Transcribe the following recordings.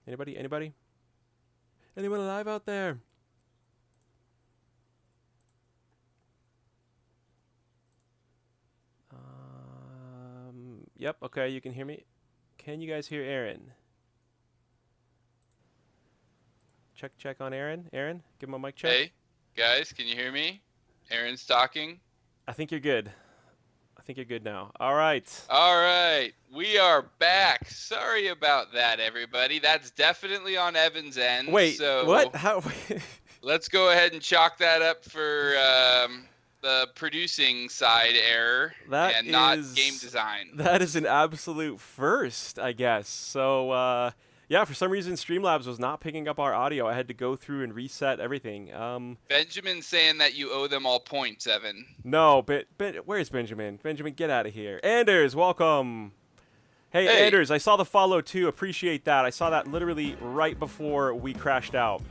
Anybody? Anybody? Anyone alive out there? Yep. Okay, you can hear me. Can you guys hear Aaron? Check on Aaron. Aaron, give him a mic check. Hey, guys, can you hear me? Aaron's talking. I think you're good. I think you're good now. All right. All right, we are back. Sorry about that, everybody. That's definitely on Evan's end. Wait, so what? How? let's go ahead and chalk that up for the producing side error and not game design. That is an absolute first, I guess. So, yeah, for some reason, Streamlabs was not picking up our audio. I had to go through and reset everything. Benjamin's saying that you owe them all points, Evan. No, but where's Benjamin? Benjamin, get out of here. Anders, welcome. Hey, Anders, I saw the follow too. Appreciate that. I saw that literally right before we crashed out.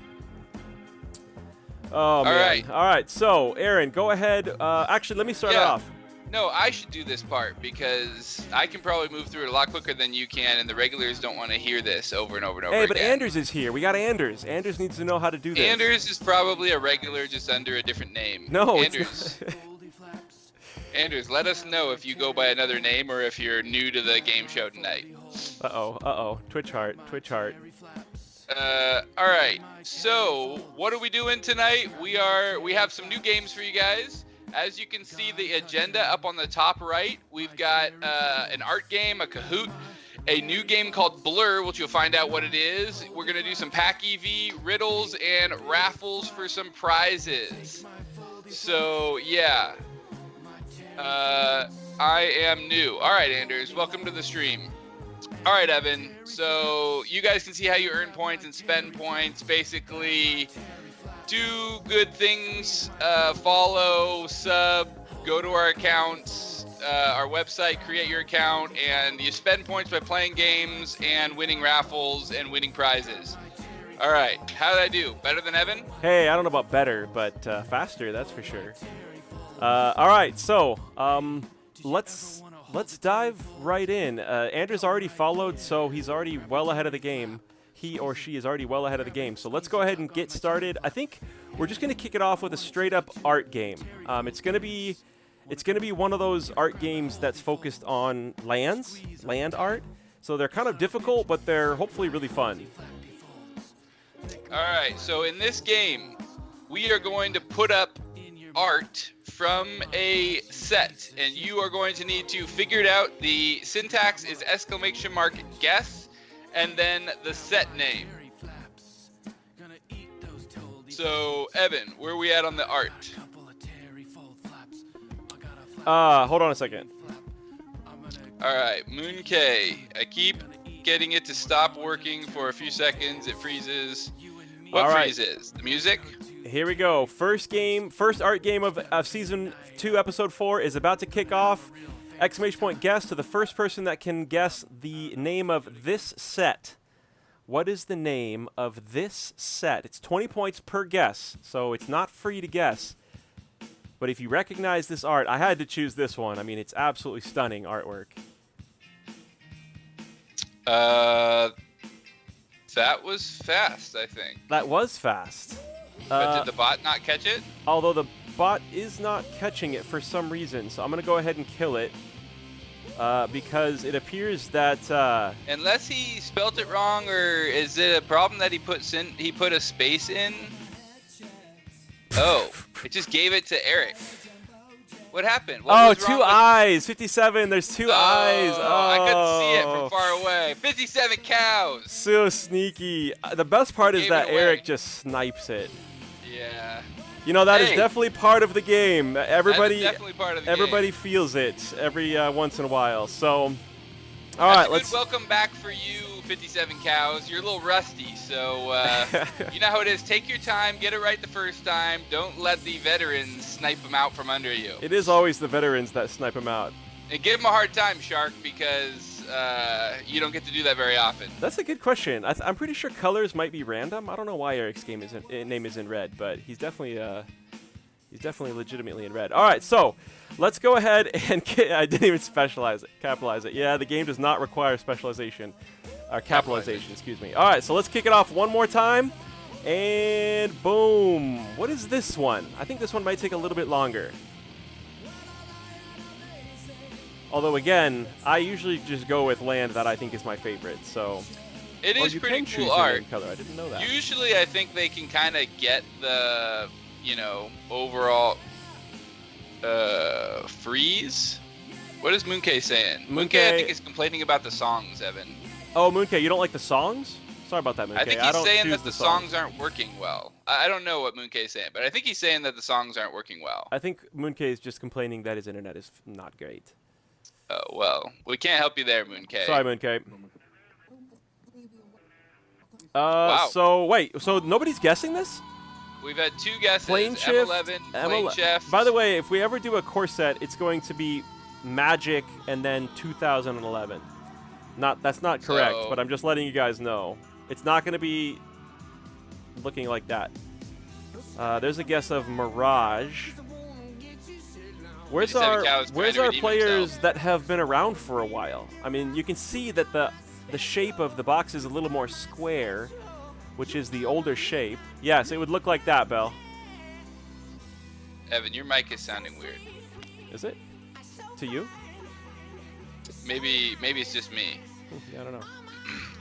Oh, man. All right. So, Aaron, go ahead. Actually, let me start it off. No, I should do this part because I can probably move through it a lot quicker than you can, and the regulars don't want to hear this over and over and over again. Hey, but again. Anders is here. We got Anders. Anders needs to know how to do this. Anders is probably a regular just under a different name. No, Anders. Anders, let us know if you go by another name or if you're new to the game show tonight. Uh-oh. Twitch heart. All right. So, what are we doing tonight? We have some new games for you guys. As you can see the agenda up on the top right, we've got an art game, a Kahoot, a new game called Blur, which you'll find out what it is. We're going to do some Pack EV, riddles, and raffles for some prizes. So, yeah. I am new. All right, Anders, welcome to the stream. All right, Evan. So you guys can see how you earn points and spend points. Basically, do good things, follow, sub, go to our accounts, our website, create your account, and you spend points by playing games and winning raffles and winning prizes. All right, how did I do? Better than Evan? Hey, I don't know about better, but faster, that's for sure. All right, so let's dive right in. Andrew's already followed, so he's already well ahead of the game. He or she is already well ahead of the game. So let's go ahead and get started. I think we're just going to kick it off with a straight-up art game. It's going to be one of those art games that's focused on land art. So they're kind of difficult, but they're hopefully really fun. All right. So in this game, we are going to put up art from a set, and you are going to need to figure it out. The syntax is !guess. And then the set name. So, Evan, where are we at on the art? Hold on a second. All right, Moon K. I keep getting it to stop working for a few seconds. It freezes. What freezes? The music? Here we go. First art game of Season 2, Episode 4 is about to kick off. ! Guess to the first person that can guess the name of this set. What is the name of this set? It's 20 points per guess, so it's not free to guess. But if you recognize this art, I had to choose this one. I mean, it's absolutely stunning artwork. That was fast, I think. That was fast. But did the bot not catch it? Although the bot is not catching it for some reason, so I'm going to go ahead and kill it. Because it appears that unless he spelt it wrong, or is it a problem that he put a space in? Oh, it just gave it to Eric. What happened? What was wrong two eyes. 57. There's two eyes. Oh, I couldn't see it from far away. 57 cows. So sneaky. The best part is that Eric just snipes it. Yeah. You know, that is definitely part of the game. Everybody feels it every once in a while. So, all right, let's. Good welcome back for you, 57 cows. You're a little rusty, so you know how it is. Take your time, get it right the first time. Don't let the veterans snipe them out from under you. It is always the veterans that snipe them out. And give them a hard time, Shark, because you don't get to do that very often. That's a good question. I'm pretty sure colors might be random. I don't know why Eric's name is in red, but he's definitely He's definitely legitimately in red. All right, so let's go ahead and I didn't even capitalize it. Yeah, the game does not require specialization, or capitalization, excuse me. All right, so let's kick it off one more time, and boom. What is this one? I think this one might take a little bit longer. Although, again, I usually just go with land that I think is my favorite, so... It is pretty cool art. Color. I didn't know that. Usually, I think they can kind of get the, overall freeze. What is Moonkay saying? Moonkay, I think, is complaining about the songs, Evan. Oh, Moonkay, you don't like the songs? Sorry about that, Moonkay. I think he's saying that the songs aren't working well. I don't know what Moonkay is saying, but I think he's saying that the songs aren't working well. I think Moonkay is just complaining that his internet is not great. Oh, well, we can't help you there, Moonkay. Sorry, Moonkay. Wow. So nobody's guessing this? We've had 2 guesses. Plane Shift, M11, Plane Shift. By the way, if we ever do a course set, it's going to be Magic and then 2011. That's not correct, but I'm just letting you guys know. It's not going to be looking like that. There's a guess of Mirage. Where's our players that have been around for a while? I mean, you can see that the shape of the box is a little more square, which is the older shape. Yes, it would look like that, Bell. Evan, your mic is sounding weird. Is it? To you? Maybe it's just me. Yeah, I don't know.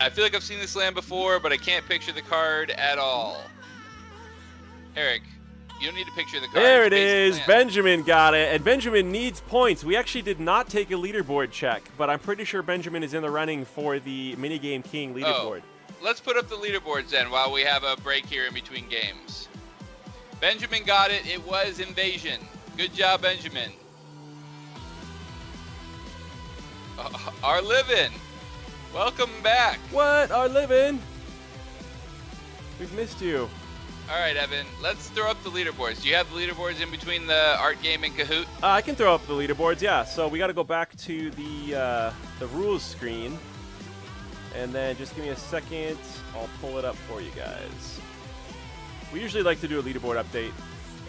I feel like I've seen this land before, but I can't picture the card at all. Eric, you don't need to picture the card. There it is. Benjamin got it, and Benjamin needs points. We actually did not take a leaderboard check, but I'm pretty sure Benjamin is in the running for the Minigame King leaderboard. Let's put up the leaderboards then while we have a break here in between games. Benjamin got it. It was Invasion. Good job, Benjamin. Our Livin'. Welcome back. What? Our Livin'? We've missed you. All right, Evan. Let's throw up the leaderboards. Do you have the leaderboards in between the art game and Kahoot? I can throw up the leaderboards, yeah. So we got to go back to the rules screen. And then just give me a second. I'll pull it up for you guys. We usually like to do a leaderboard update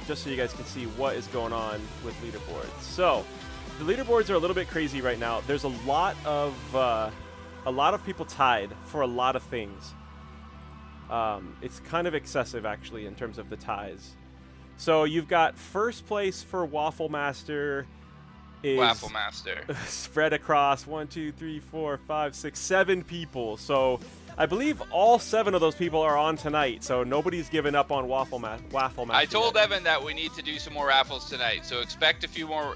just so you guys can see what is going on with leaderboards. So the leaderboards are a little bit crazy right now. There's a lot of people tied for a lot of things. It's kind of excessive, actually, in terms of the ties. So you've got first place for Waffle Master is Waffle Master spread across 1, 2, 3, 4, 5, 6, 7 people. So I believe all 7 of those people are on tonight. So nobody's given up on Waffle Master. I told Evan that we need to do some more raffles tonight. So expect a few more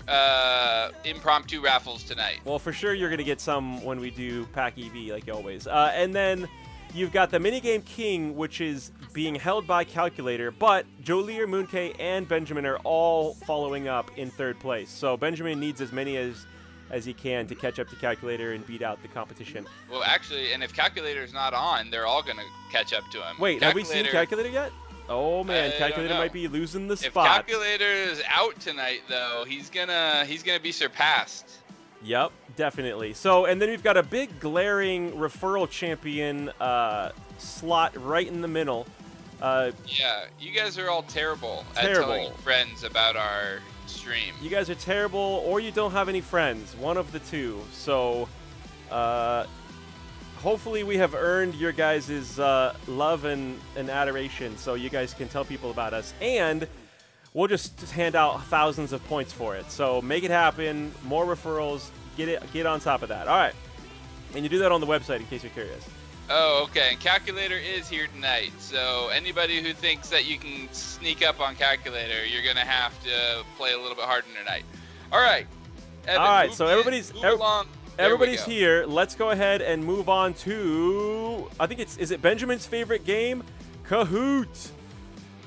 impromptu raffles tonight. Well, for sure you're going to get some when we do Pack EV, like always. And then you've got the Minigame King, which is being held by Calculator, but Jolier, Moonkay, and Benjamin are all following up in 3rd place. So Benjamin needs as many as he can to catch up to Calculator and beat out the competition. Well, actually, and if Calculator's not on, they're all going to catch up to him. Wait, have we seen Calculator yet? Oh man, Calculator might be losing the spot. If Calculator is out tonight, though, he's gonna be surpassed. Yep, definitely. So, and then we've got a big glaring referral champion slot right in the middle. Yeah, you guys are all terrible at telling friends about our stream. You guys are terrible, or you don't have any friends. One of the two. So, hopefully we have earned your guys' love and adoration so you guys can tell people about us. And we'll just hand out thousands of points for it. So make it happen. More referrals. Get on top of that. All right. And you do that on the website in case you're curious. Oh, okay. And Calculator is here tonight. So anybody who thinks that you can sneak up on Calculator, you're going to have to play a little bit harder tonight. All right. Evan, all right. So everybody's Everybody's here. Let's go ahead and move on to, I think is it Benjamin's favorite game? Kahoot.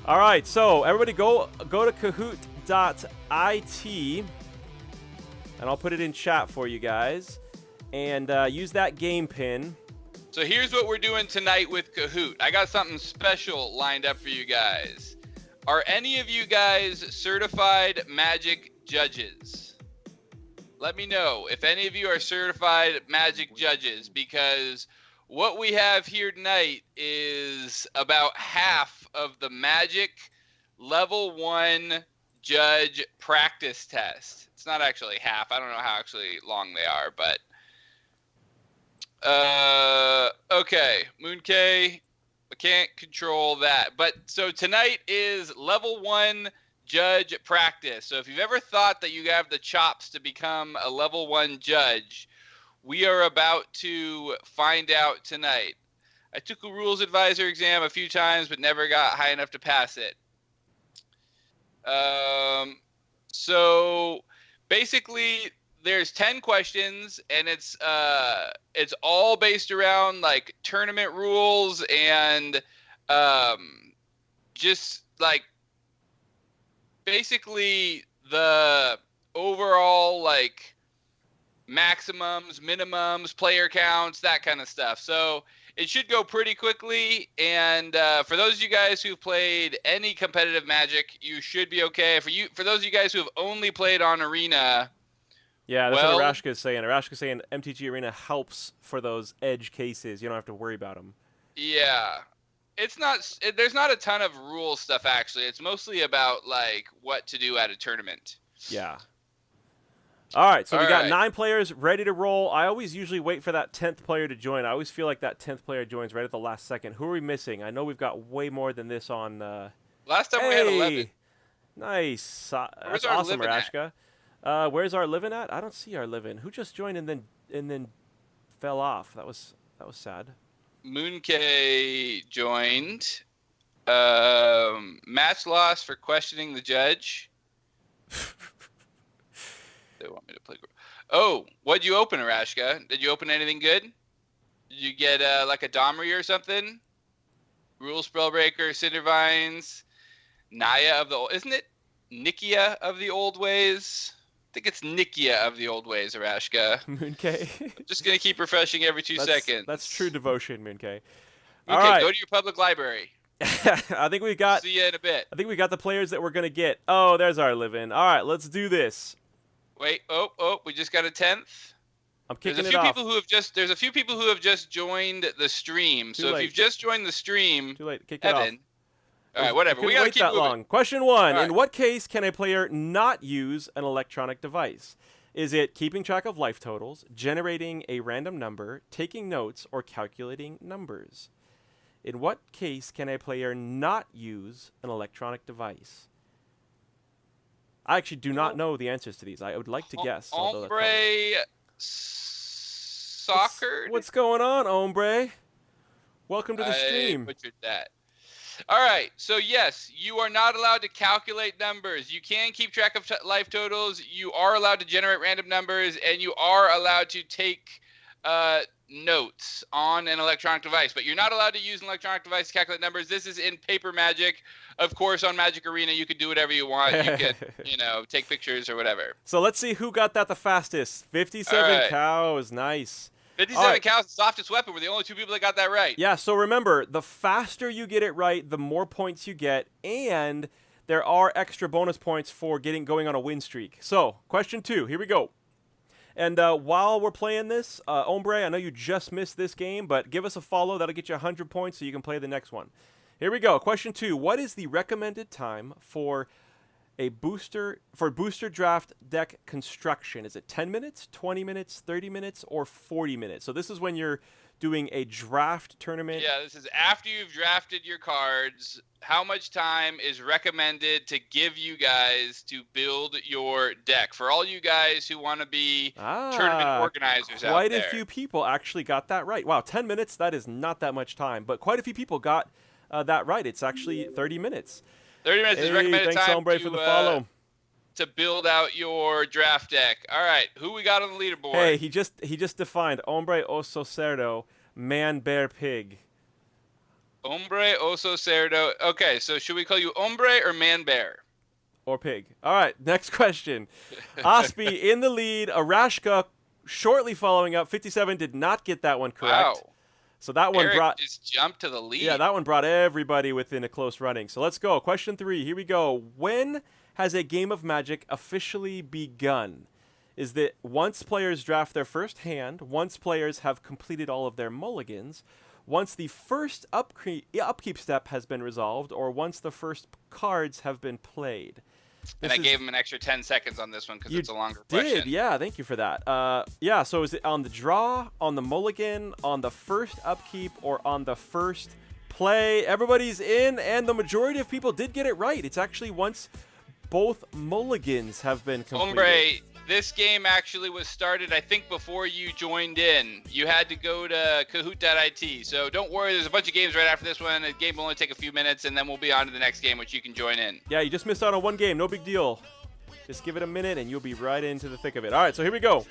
All right, so everybody go to kahoot.it, and I'll put it in chat for you guys, and use that game pin. So here's what we're doing tonight with Kahoot. I got something special lined up for you guys. Are any of you guys certified Magic judges? Let me know if any of you are certified Magic judges, because what we have here tonight is about half of the Magic Level 1 judge practice test. It's not actually half. I don't know how actually long they are, but okay, Moonkay, I can't control that. But so tonight is level 1 judge practice. So if you've ever thought that you have the chops to become a level 1 judge, we are about to find out tonight. I took a rules advisor exam a few times, but never got high enough to pass it. So basically there's 10 questions, and it's all based around like tournament rules and just like basically the overall like maximums, minimums, player counts, that kind of stuff. So it should go pretty quickly, and for those of you guys who've played any competitive Magic, you should be okay. For those of you guys who have only played on Arena, yeah, that's what Arashka is saying. Arashka is saying MTG Arena helps for those edge cases. You don't have to worry about them. Yeah, there's not a ton of rule stuff actually. It's mostly about like what to do at a tournament. Yeah. All right, so we got 9 players ready to roll. I always usually wait for that 10th player to join. I always feel like that 10th player joins right at the last second. Who are we missing? I know we've got way more than this on. Last time we had 11. Nice. That's our awesome, living Arashka. Where's our living at? I don't see our living. Who just joined and then fell off? That was sad. Moonkay joined. Match loss for questioning the judge. They want me to play. Oh, what'd you open, Arashka? Did you open anything good? Did you get like a Domri or something? Rule Spellbreaker, Cindervines, Naya of the old. Isn't it Nikia of the old ways? I think it's Nikia of the old ways, Arashka. Moonkay. I'm just gonna keep refreshing every 2 seconds. That's true devotion, Moonkay. All right, go to your public library. I think we got. See you in a bit. I think we got the players that we're gonna get. Oh, there's our living. All right, let's do this. Wait, we just got a 10th. I'm kicking There's a few people who have just joined the stream. So if you've just joined the stream, too late. Kick it off. All right, whatever. We gotta wait keep that moving. long. Question 1: Right. In what case can a player not use an electronic device? Is it keeping track of life totals, generating a random number, taking notes, or calculating numbers? In what case can a player not use an electronic device? I actually do not know the answers to these. I would like to guess. Ombre soccer. What's going on, Ombre? Welcome to the stream. I butchered that. All right. So yes, you are not allowed to calculate numbers. You can keep track of life totals. You are allowed to generate random numbers, and you are allowed to take notes on an electronic device, but you're not allowed to use an electronic device to calculate numbers. This is in paper Magic. Of course, on Magic Arena, you could do whatever you want. You could, take pictures or whatever. So let's see who got that the fastest. 57 cows. Nice. 57 cows, the softest weapon. We're the only 2 people that got that right. Yeah, so remember, the faster you get it right, the more points you get, and there are extra bonus points for going on a win streak. So, question 2, here we go. And while we're playing this, Ombre, I know you just missed this game, but give us a follow. That'll get you 100 points so you can play the next one. Here we go. Question 2. What is the recommended time for booster draft deck construction? Is it 10 minutes, 20 minutes, 30 minutes, or 40 minutes? So this is when you're doing a draft tournament. Yeah, this is after you've drafted your cards. How much time is recommended to give you guys to build your deck? For all you guys who want to be tournament organizers out there. Quite a few people actually got that right. Wow, 10 minutes, that is not that much time. But quite a few people got that right. It's actually 30 minutes. 30 minutes is recommended thanks, time Ombre, for the follow. To build out your draft deck. All right, who we got on the leaderboard? Hey, he just defined Hombre Oso Cerdo, Man Bear Pig. Hombre Oso Cerdo. Okay, so should we call you Hombre or Man Bear? Or Pig. All right, next question. Ospi in the lead. Arashka shortly following up. 57 did not get that one correct. Wow. So that one just jumped to the lead. Yeah, that one brought everybody within a close running. So let's go. Question 3. Here we go. When has a game of Magic officially begun? Is that once players draft their first hand, once players have completed all of their mulligans, once the first upkeep step has been resolved, or once the first cards have been played? And I gave him an extra 10 seconds on this one because it's a longer question. Yeah, thank you for that. Yeah, so is it on the draw, on the mulligan, on the first upkeep, or on the first play? Everybody's in, and the majority of people did get it right. It's actually once both mulligans have been completed. Hombre, this game actually was started, I think, before you joined in. You had to go to Kahoot.it. So don't worry, there's a bunch of games right after this one. The game will only take a few minutes, and then we'll be on to the next game, which you can join in. Yeah, you just missed out on one game. No big deal. Just give it a minute, and you'll be right into the thick of it. All right, so here we go.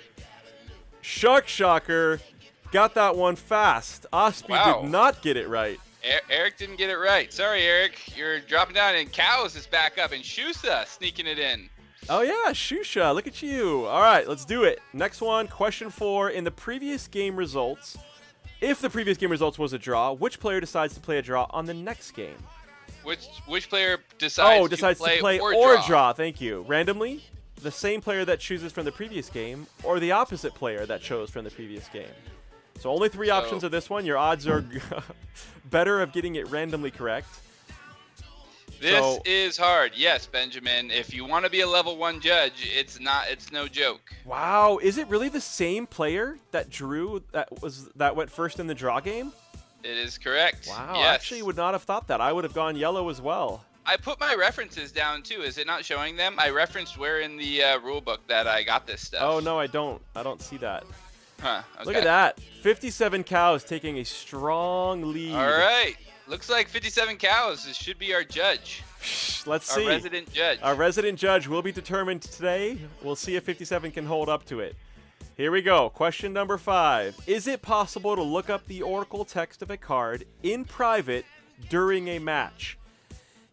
Shocker. Got that one fast. Osby did not get it right. Eric didn't get it right. Sorry, Eric. You're dropping down, and Cows is back up, and Shusa sneaking it in. Oh, yeah, Shusha. Look at you. All right, let's do it. Next one, question 4. In the previous game results, if the previous game results was a draw, which player decides to play a draw on the next game? Which player decides to play or draw? Thank you. Randomly, the same player that chooses from the previous game, or the opposite player that chose from the previous game. So only 3 options of this one. Your odds are better of getting it randomly correct. This is hard. Yes, Benjamin. If you want to be a level 1 judge, it's no joke. Wow, is it really the same player that that went first in the draw game? It is correct. Wow, yes. I actually would not have thought that. I would have gone yellow as well. I put my references down too. Is it not showing them? I referenced where in the rule book that I got this stuff. Oh no, I don't see that. Huh. Okay. Look at that. 57 Cows taking a strong lead. All right. Looks like 57 Cows should be our judge. Let's see. Our resident judge. Our resident judge will be determined today. We'll see if 57 can hold up to it. Here we go. Question number 5. Is it possible to look up the Oracle text of a card in private during a match?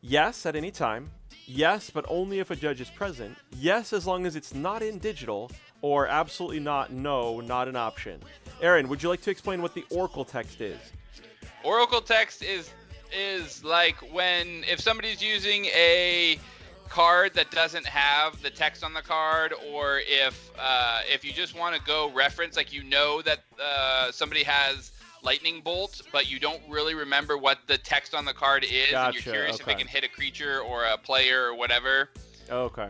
Yes, at any time. Yes, but only if a judge is present. Yes, as long as it's not in digital. Or absolutely not, no, not an option. Aaron, would you like to explain what the Oracle text is? Oracle text is like if somebody's using a card that doesn't have the text on the card, or if you just want to go reference, like that somebody has lightning bolt, but you don't really remember what the text on the card is, and you're curious if it can hit a creature or a player or whatever. Okay.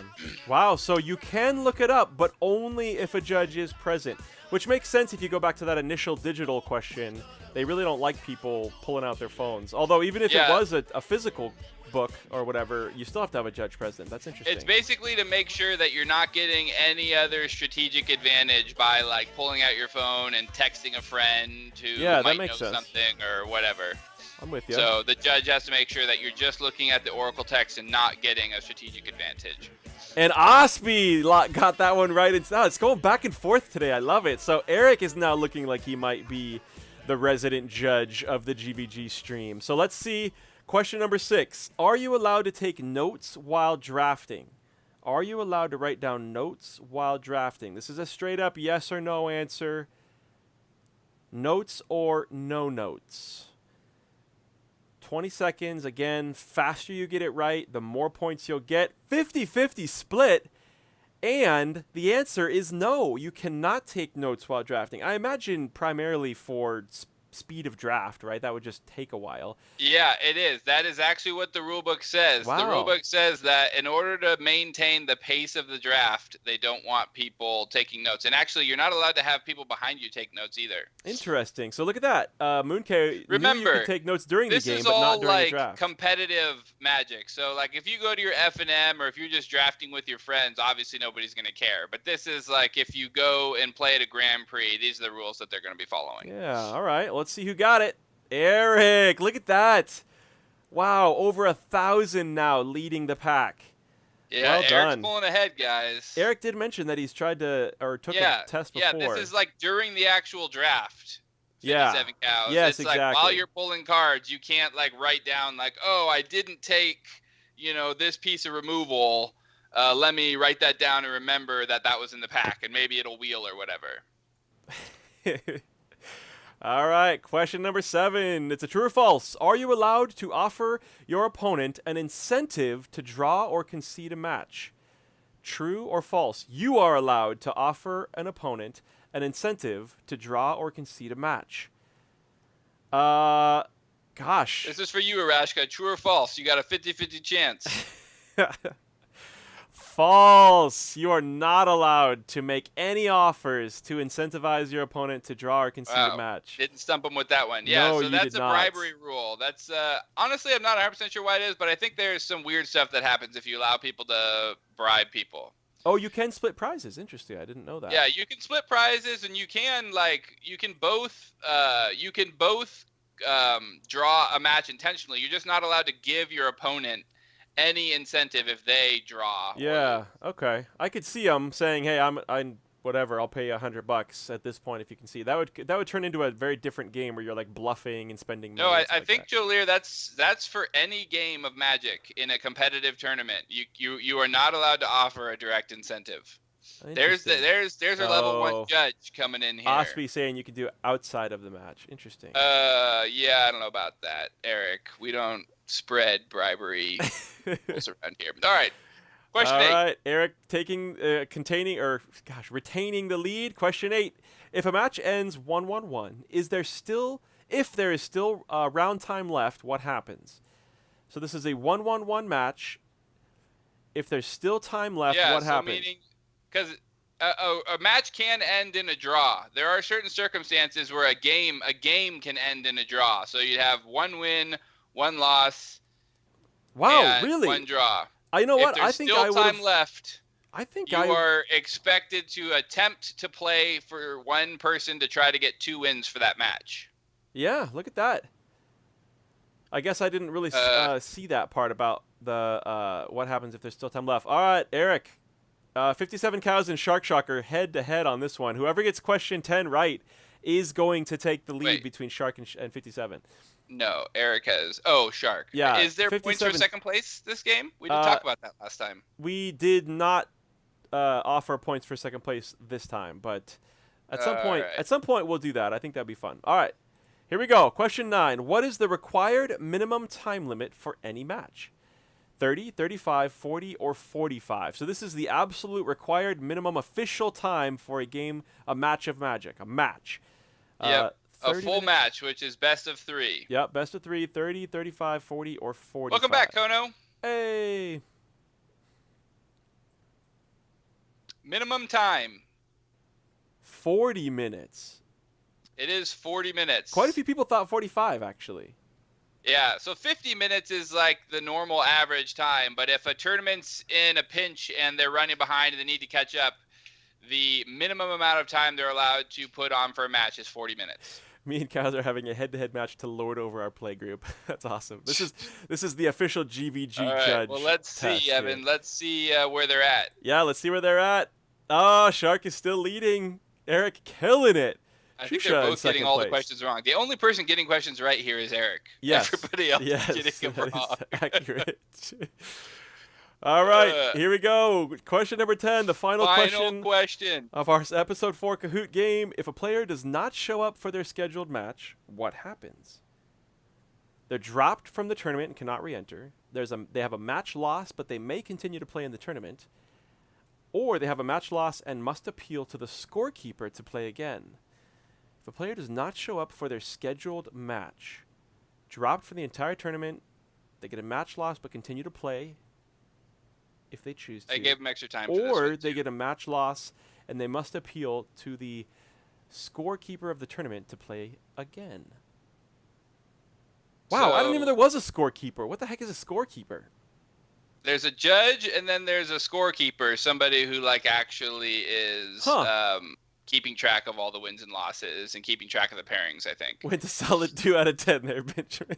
Wow, so you can look it up, but only if a judge is present, which makes sense if you go back to that initial digital question. They really don't like people pulling out their phones. Although even if it was a physical book or whatever, you still have to have a judge present. That's interesting. It's basically to make sure that you're not getting any other strategic advantage by like pulling out your phone and texting a friend who might know something or whatever. I'm with you. So the judge has to make sure that you're just looking at the Oracle text and not getting a strategic advantage. And Osby got that one right. It's going back and forth today. I love it. So Eric is now looking like he might be the resident judge of the GBG stream. So let's see. Question number 6. Are you allowed to take notes while drafting? Are you allowed to write down notes while drafting? This is a straight up yes or no answer. Notes or no notes? 20 seconds. Again, faster you get it right, the more points you'll get. 50-50 split. And the answer is no. You cannot take notes while drafting. I imagine primarily for speed of draft, right? That would just take a while. Yeah, it is. That is actually what the rulebook says. Wow. The rulebook says that in order to maintain the pace of the draft, they don't want people taking notes. And actually, you're not allowed to have people behind you take notes either. Interesting. So look at that. Moonkay, remember, knew you could take notes during the game, this is but all not during like the draft. Competitive Magic. So like if you go to your F&M or if you're just drafting with your friends, obviously nobody's going to care. But this is like if you go and play at a Grand Prix, these are the rules that they're going to be following. Yeah, all right. Let's see who got it. Eric, look at that. Wow, over 1,000 now leading the pack. Yeah, well Eric's done. pulling ahead, guys. Eric did mention that he's tried to, or took a test before. Yeah, this is like during the actual draft. 57 cows. Yes, it's exactly. Like while you're pulling cards, you can't like write down like, oh, I didn't take, this piece of removal. Let me write that down and remember that was in the pack, and maybe it'll wheel or whatever. All right, question number 7. It's a true or false. Are you allowed to offer your opponent an incentive to draw or concede a match? True or false? You are allowed to offer an opponent an incentive to draw or concede a match. Gosh. This is for you, Arashka. True or false? You got a 50-50 chance. False. You are not allowed to make any offers to incentivize your opponent to draw or concede a match. Didn't stump him with that one. Yeah, No, so you that's did a not. bribery rule. That's honestly, I'm not 100% sure why it is, but I think there's some weird stuff that happens if you allow people to bribe people. Oh, you can split prizes. Interesting. I didn't know that. Yeah, you can split prizes, and you can both draw a match intentionally. You're just not allowed to give your opponent any incentive if they draw. Yeah. Okay. I could see them saying, "Hey, I'm whatever. I'll pay $100 at this point." If you can see that would turn into a very different game where you're like bluffing and spending money. No, I think Joe Lear, that's for any game of Magic in a competitive tournament. You are not allowed to offer a direct incentive. There's our level 1 judge coming in here. Osby saying you can do it outside of the match. Interesting. Yeah, I don't know about that, Eric. We don't spread bribery rules around here. All right. Question 8. All right, Eric retaining the lead. Question 8. If a match ends 1-1-1, if there is still round time left, what happens? So this is a 1-1-1 match. If there's still time left, what happens? Because a match can end in a draw. There are certain circumstances where a game can end in a draw. So you'd have 1 win, 1 loss. Wow, and really? 1 draw. You know what? If there's still time left, you are expected to attempt to play for 1 person to try to get 2 wins for that match. Yeah, look at that. I guess I didn't really see that part about the what happens if there's still time left. All right, Eric. 57 Cows and Shark Shocker head-to-head on this one. Whoever gets question 10 right is going to take the lead between Shark and 57. No, Eric has. Oh, Shark. Yeah. Is there points for second place this game? We didn't talk about that last time. We did not offer points for second place this time, but at some point we'll do that. I think that'd be fun. All right. Here we go. Question 9. What is the required minimum time limit for any match? 30, 35, 40, or 45. So this is the absolute required minimum official time for a match of Magic. A match. Yep. A full match, which is best of 3. Yep, best of 3, 30, 35, 40, or 45. Welcome back, Kono. Hey. Minimum time. 40 minutes. It is 40 minutes. Quite a few people thought 45, actually. Yeah, so 50 minutes is like the normal average time, but if a tournament's in a pinch and they're running behind and they need to catch up, the minimum amount of time they're allowed to put on for a match is 40 minutes. Me and Kaz are having a head-to-head match to lord over our play group. That's awesome. This is the official GVG judge. Well, let's see, Evan. Here. Let's see where they're at. Yeah, let's see where they're at. Oh, Shark is still leading. Eric killing it. I think they're both getting all the questions wrong. The only person getting questions right here is Eric. Yes. Everybody else is getting them wrong. Accurate. All right, here we go. Question number 10, the final question of our episode 4 Kahoot game. If a player does not show up for their scheduled match, what happens? They're dropped from the tournament and cannot re-enter. They have a match loss, but they may continue to play in the tournament. Or they have a match loss and must appeal to the scorekeeper to play again. If a player does not show up for their scheduled match, dropped from the entire tournament, they get a match loss but continue to play if they choose to. I gave them extra time. Or they get a match loss and they must appeal to the scorekeeper of the tournament to play again. Wow, I didn't even know there was a scorekeeper. What the heck is a scorekeeper? There's a judge and then there's a scorekeeper, somebody who actually is keeping track of all the wins and losses and keeping track of the pairings, I think. Went a solid 2 out of 10 there, Benjamin.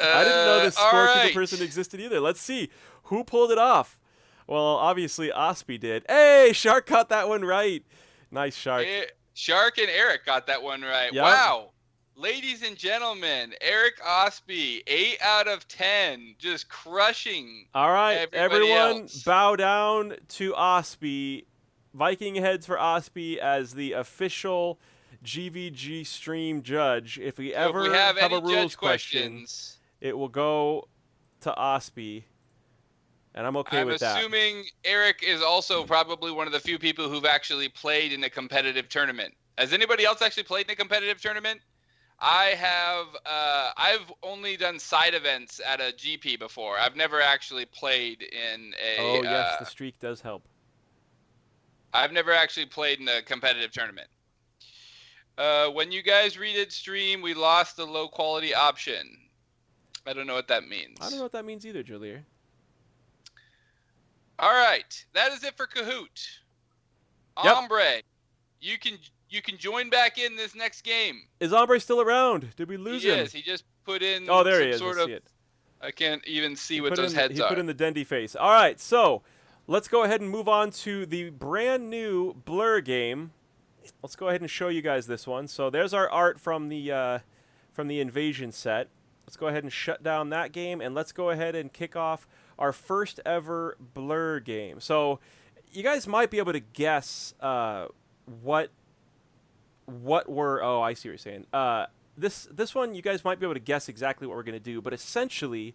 I didn't know this scorekeeper person existed either. Let's see. Who pulled it off? Well, obviously, Osby did. Hey, Shark got that one right. Nice, Shark. Shark and Eric got that one right. Yep. Wow. Ladies and gentlemen, Eric Osby, 8 out of 10, just crushing. All right, everyone else. Bow down to Osby. Viking heads for Osby as the official GVG stream judge. If we ever have a rules question, it will go to Osby, and I'm okay with that. I'm assuming Eric is also probably one of the few people who've actually played in a competitive tournament. Has anybody else actually played in a competitive tournament? I've only done side events at a GP before. I've never actually played in a. Oh yes, the streak does help. I've never actually played in a competitive tournament. When you guys redid stream, we lost the low quality option. I don't know what that means. I don't know what that means either, Julier. All right, that is it for Kahoot. Yep. Ombre, you can join back in this next game. Is Ombre still around? Did we lose him? Yes, he just put in. Oh, there some he is. Sort I of, see it. I can't even see what those heads he are. put in the Dendy face. All right, so let's go ahead and move on to the brand new Blur game. Let's go ahead and show you guys this one. So there's our art from the Invasion set. Let's go ahead and shut down that game, and let's go ahead and kick off our first ever Blur game. So you guys might be able to guess what we're. Oh, I see what you're saying. This one, you guys might be able to guess exactly what we're going to do, but essentially,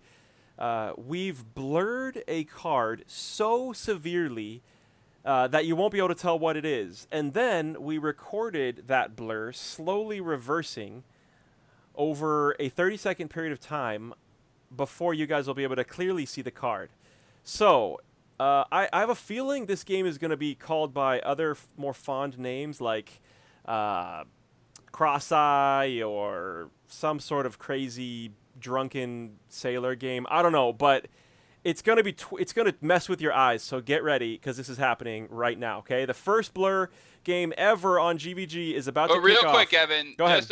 we've blurred a card so severely that you won't be able to tell what it is. And then we recorded that blur slowly reversing over a 30-second period of time before you guys will be able to clearly see the card. So I have a feeling this game is going to be called by other more fond names like Cross-Eye or some sort of crazy drunken sailor game. I don't know, but it's going to be it's going to mess with your eyes, so get ready because this is happening right now, okay? The first Blur game ever on GVG is about to kick off. Real quick, Evan. Go ahead.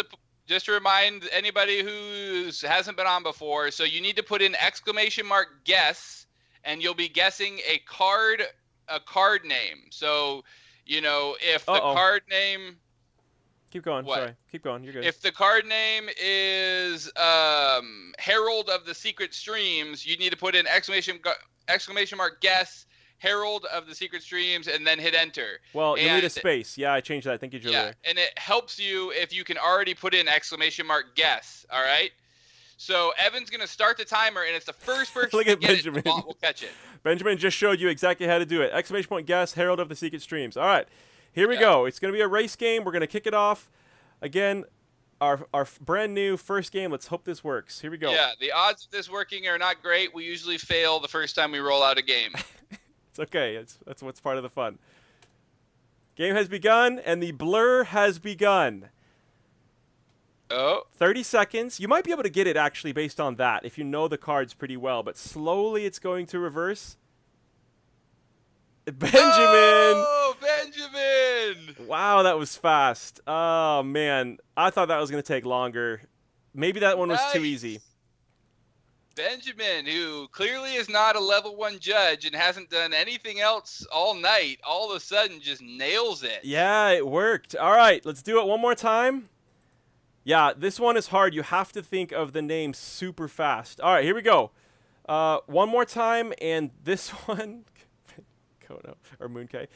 Just to remind anybody who hasn't been on before, so you need to put in ! guess, and you'll be guessing a card name. So, you know, if the card name... Keep going. What? Sorry. Keep going. You're good. If the card name is Herald of the Secret Streams, you need to put in ! guess, Herald of the Secret Streams, and then hit enter. Well, you need a space. Yeah, I changed that. Thank you, Julia. Yeah, and it helps you if you can already put in ! guess. All right. So Evan's gonna start the timer, and it's the first person Look to at get Benjamin. it, the bot will catch it. Benjamin just showed you exactly how to do it! Guess, Herald of the Secret Streams. All right, here we go. It's gonna be a race game. We're gonna kick it off. Again, our brand new first game. Let's hope this works. Here we go. Yeah, the odds of this working are not great. We usually fail the first time we roll out a game. It's okay. That's what's part of the fun. Game has begun, and the blur has begun. Oh. 30 seconds. You might be able to get it, actually, based on that, if you know the cards pretty well. But slowly it's going to reverse. Benjamin! Oh, Benjamin! Wow, that was fast. Oh, man. I thought that was going to take longer. Maybe that one was too easy. Benjamin, who clearly is not a level 1 judge and hasn't done anything else all night, all of a sudden just nails it. Yeah, it worked. All right, let's do it one more time. Yeah, this one is hard. You have to think of the name super fast. All right, here we go. One more time, and this one, Kono or Moonkei.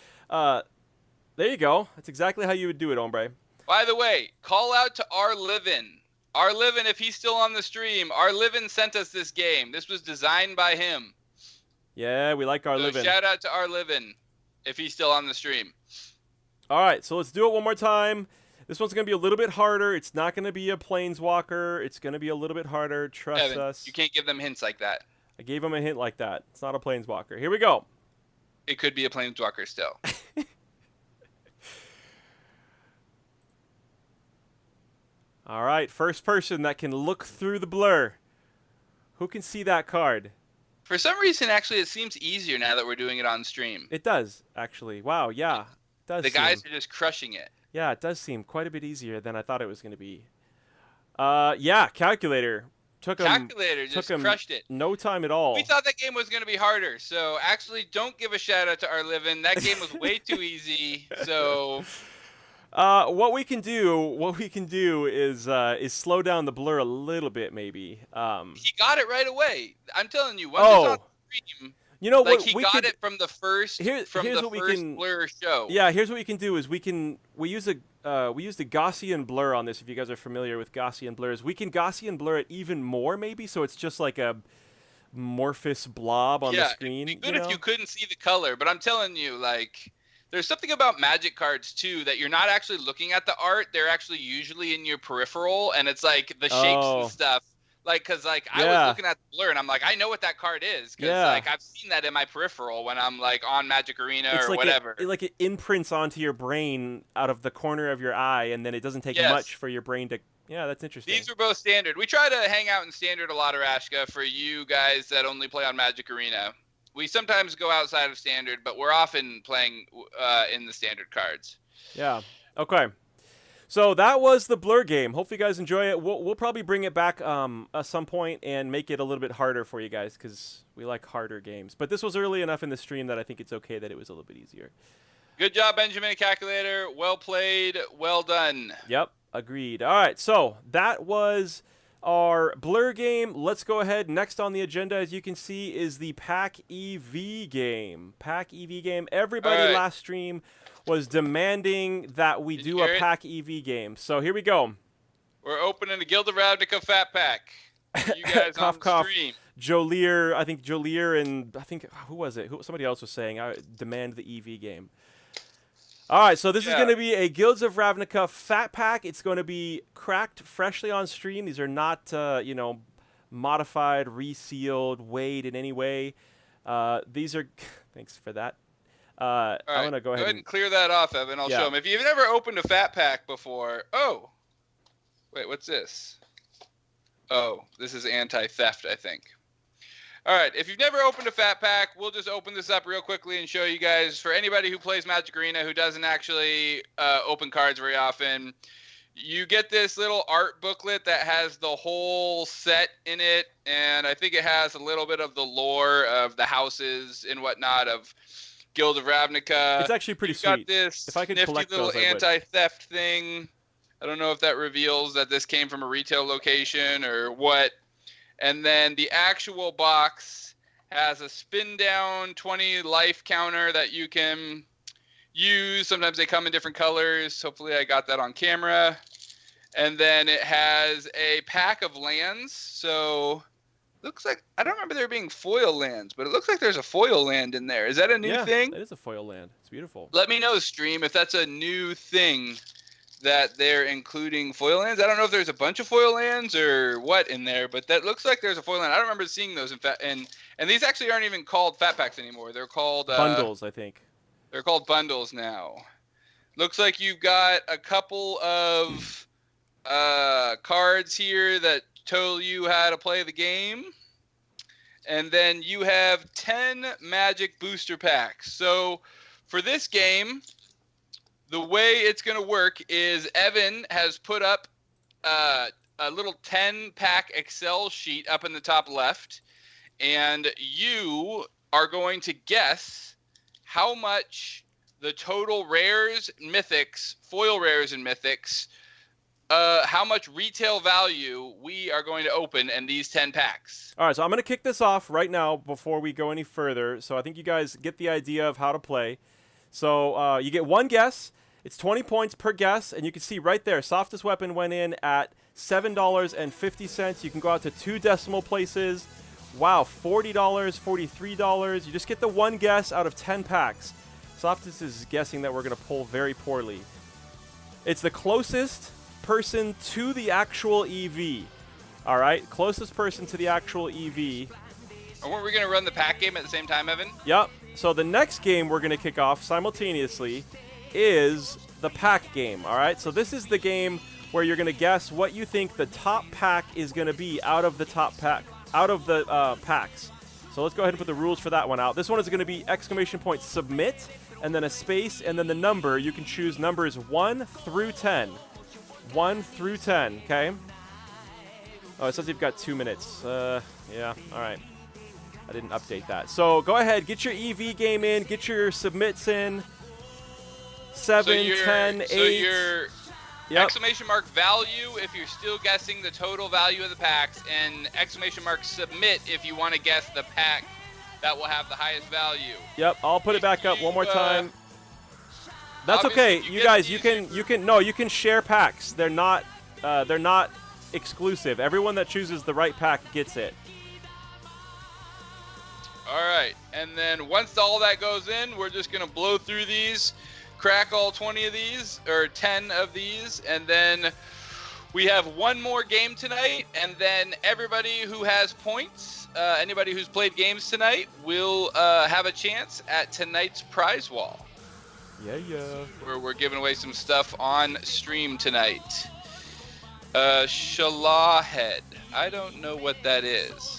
There you go. That's exactly how you would do it, hombre. By the way, call out to Livin. Livin, if he's still on the stream, Livin sent us this game. This was designed by him. Yeah, we like Livin. So shout out to Livin if he's still on the stream. All right, so let's do it one more time. This one's going to be a little bit harder. It's not going to be a planeswalker. It's going to be a little bit harder. Trust Evan, us. You can't give them hints like that. I gave him a hint like that. It's not a planeswalker. Here we go. It could be a planeswalker still. All right, first person that can look through the blur. Who can see that card? For some reason, actually, it seems easier now that we're doing it on stream. It does, actually. Wow, yeah. It does. The guys are just crushing it. Yeah, it does seem quite a bit easier than I thought it was going to be. Yeah, Calculator. Calculator just crushed it. No time at all. We thought that game was going to be harder, so actually don't give a shout out to Livin. That game was way too easy, so... What we can do is slow down the blur a little bit, maybe. He got it right away. I'm telling you, once it's on stream, you know like what? he got it from the first Blur show. Yeah, here's what we can do: is we use a Gaussian blur on this. If you guys are familiar with Gaussian blurs, we can Gaussian blur it even more, maybe, so it's just like a amorphous blob on the screen. It'd be good if you couldn't see the color, but I'm telling you, like. There's something about Magic cards too that you're not actually looking at the art. They're actually usually in your peripheral, and it's like the shapes and stuff. Like, cause like I was looking at the blur, and I'm like, I know what that card is, cause like I've seen that in my peripheral when I'm like on Magic Arena or whatever. It imprints onto your brain out of the corner of your eye, and then it doesn't take much for your brain to. Yeah, that's interesting. These are both standard. We try to hang out in standard a lot, Rashka, for you guys that only play on Magic Arena. We sometimes go outside of standard, but we're often playing in the standard cards. Yeah. Okay. So that was the Blur game. Hopefully you guys enjoy it. We'll probably bring it back at some point and make it a little bit harder for you guys because we like harder games. But this was early enough in the stream that I think it's okay that it was a little bit easier. Good job, Benjamin Calculator. Well played. Well done. Yep. Agreed. All right. So that was our Blur game. Let's go ahead. Next on the agenda, as you can see, is the Pack EV game. Pack EV game. Everybody last stream was demanding that we do a Pack EV game. So here we go. We're opening a Guild of Ravnica Fat Pack. You guys on the stream. Jolier, I think Jolier and who was it? Somebody else was saying I demand the EV game. All right, so this is going to be a Guilds of Ravnica Fat Pack. It's going to be cracked freshly on stream. These are not, modified, resealed, weighed in any way. These are, thanks for that. I'm going to go ahead and clear that off, Evan. I'll show them. If you've never opened a Fat Pack before, wait, what's this? Oh, this is anti-theft, I think. All right, if you've never opened a Fat Pack, we'll just open this up real quickly and show you guys. For anybody who plays Magic Arena who doesn't actually open cards very often, you get this little art booklet that has the whole set in it, and I think it has a little bit of the lore of the houses and whatnot of Guild of Ravnica. It's actually pretty sweet. Got this if I could nifty collect little those, anti-theft thing. I don't know if that reveals that this came from a retail location or what. And then the actual box has a spin down 20 life counter that you can use. Sometimes they come in different colors. Hopefully I got that on camera. And then it has a pack of lands. So looks like, I don't remember there being foil lands, but it looks like there's a foil land in there. Is that a new thing? Yeah, that is a foil land. It's beautiful. Let me know, stream, if that's a new thing that they're including foil lands. I don't know if there's a bunch of foil lands or what in there, but that looks like there's a foil land. I don't remember seeing those in fact, and these actually aren't even called Fat Packs anymore. They're called bundles, I think. They're called bundles now. Looks like you've got a couple of cards here that tell you how to play the game, and then you have 10 Magic booster packs. So for this game, the way it's going to work is Evan has put up a little 10-pack Excel sheet up in the top left, and you are going to guess how much the total rares, mythics, foil rares and mythics, how much retail value we are going to open in these 10 packs. All right, so I'm going to kick this off right now before we go any further. So I think you guys get the idea of how to play. So you get one guess. It's 20 points per guess, and you can see right there, softest weapon went in at $7.50. You can go out to 2 decimal places. Wow, $40, $43. You just get the one guess out of 10 packs. Softest is guessing that we're going to pull very poorly. It's the closest person to the actual EV. All right, closest person to the actual EV. And weren't we going to run the pack game at the same time, Evan? Yep. So the next game we're going to kick off simultaneously is the pack game. All right, so this is the game where you're going to guess what you think the top pack is going to be out of the top pack, out of the packs. So let's go ahead and put the rules for that one out. This one is going to be ! submit, and then a space, and then the number. You can choose numbers 1 through 10. 1 through 10, okay? Oh, it says you've got 2 minutes. Yeah, all right. I didn't update that. So go ahead, get your EV game in, get your submits in. 7, 10, 8. So your exclamation mark value if you're still guessing the total value of the packs, and exclamation mark submit if you want to guess the pack that will have the highest value. Yep, I'll put it back up one more time. That's okay. You guys, you can share packs. They're not exclusive. Everyone that chooses the right pack gets it. All right, and then once all that goes in, we're just gonna blow through these, crack all 20 of these, or 10 of these, and then we have one more game tonight, and then everybody who has points, anybody who's played games tonight, will have a chance at tonight's prize wall. Yeah. Where we're giving away some stuff on stream tonight. Shalah head. I don't know what that is.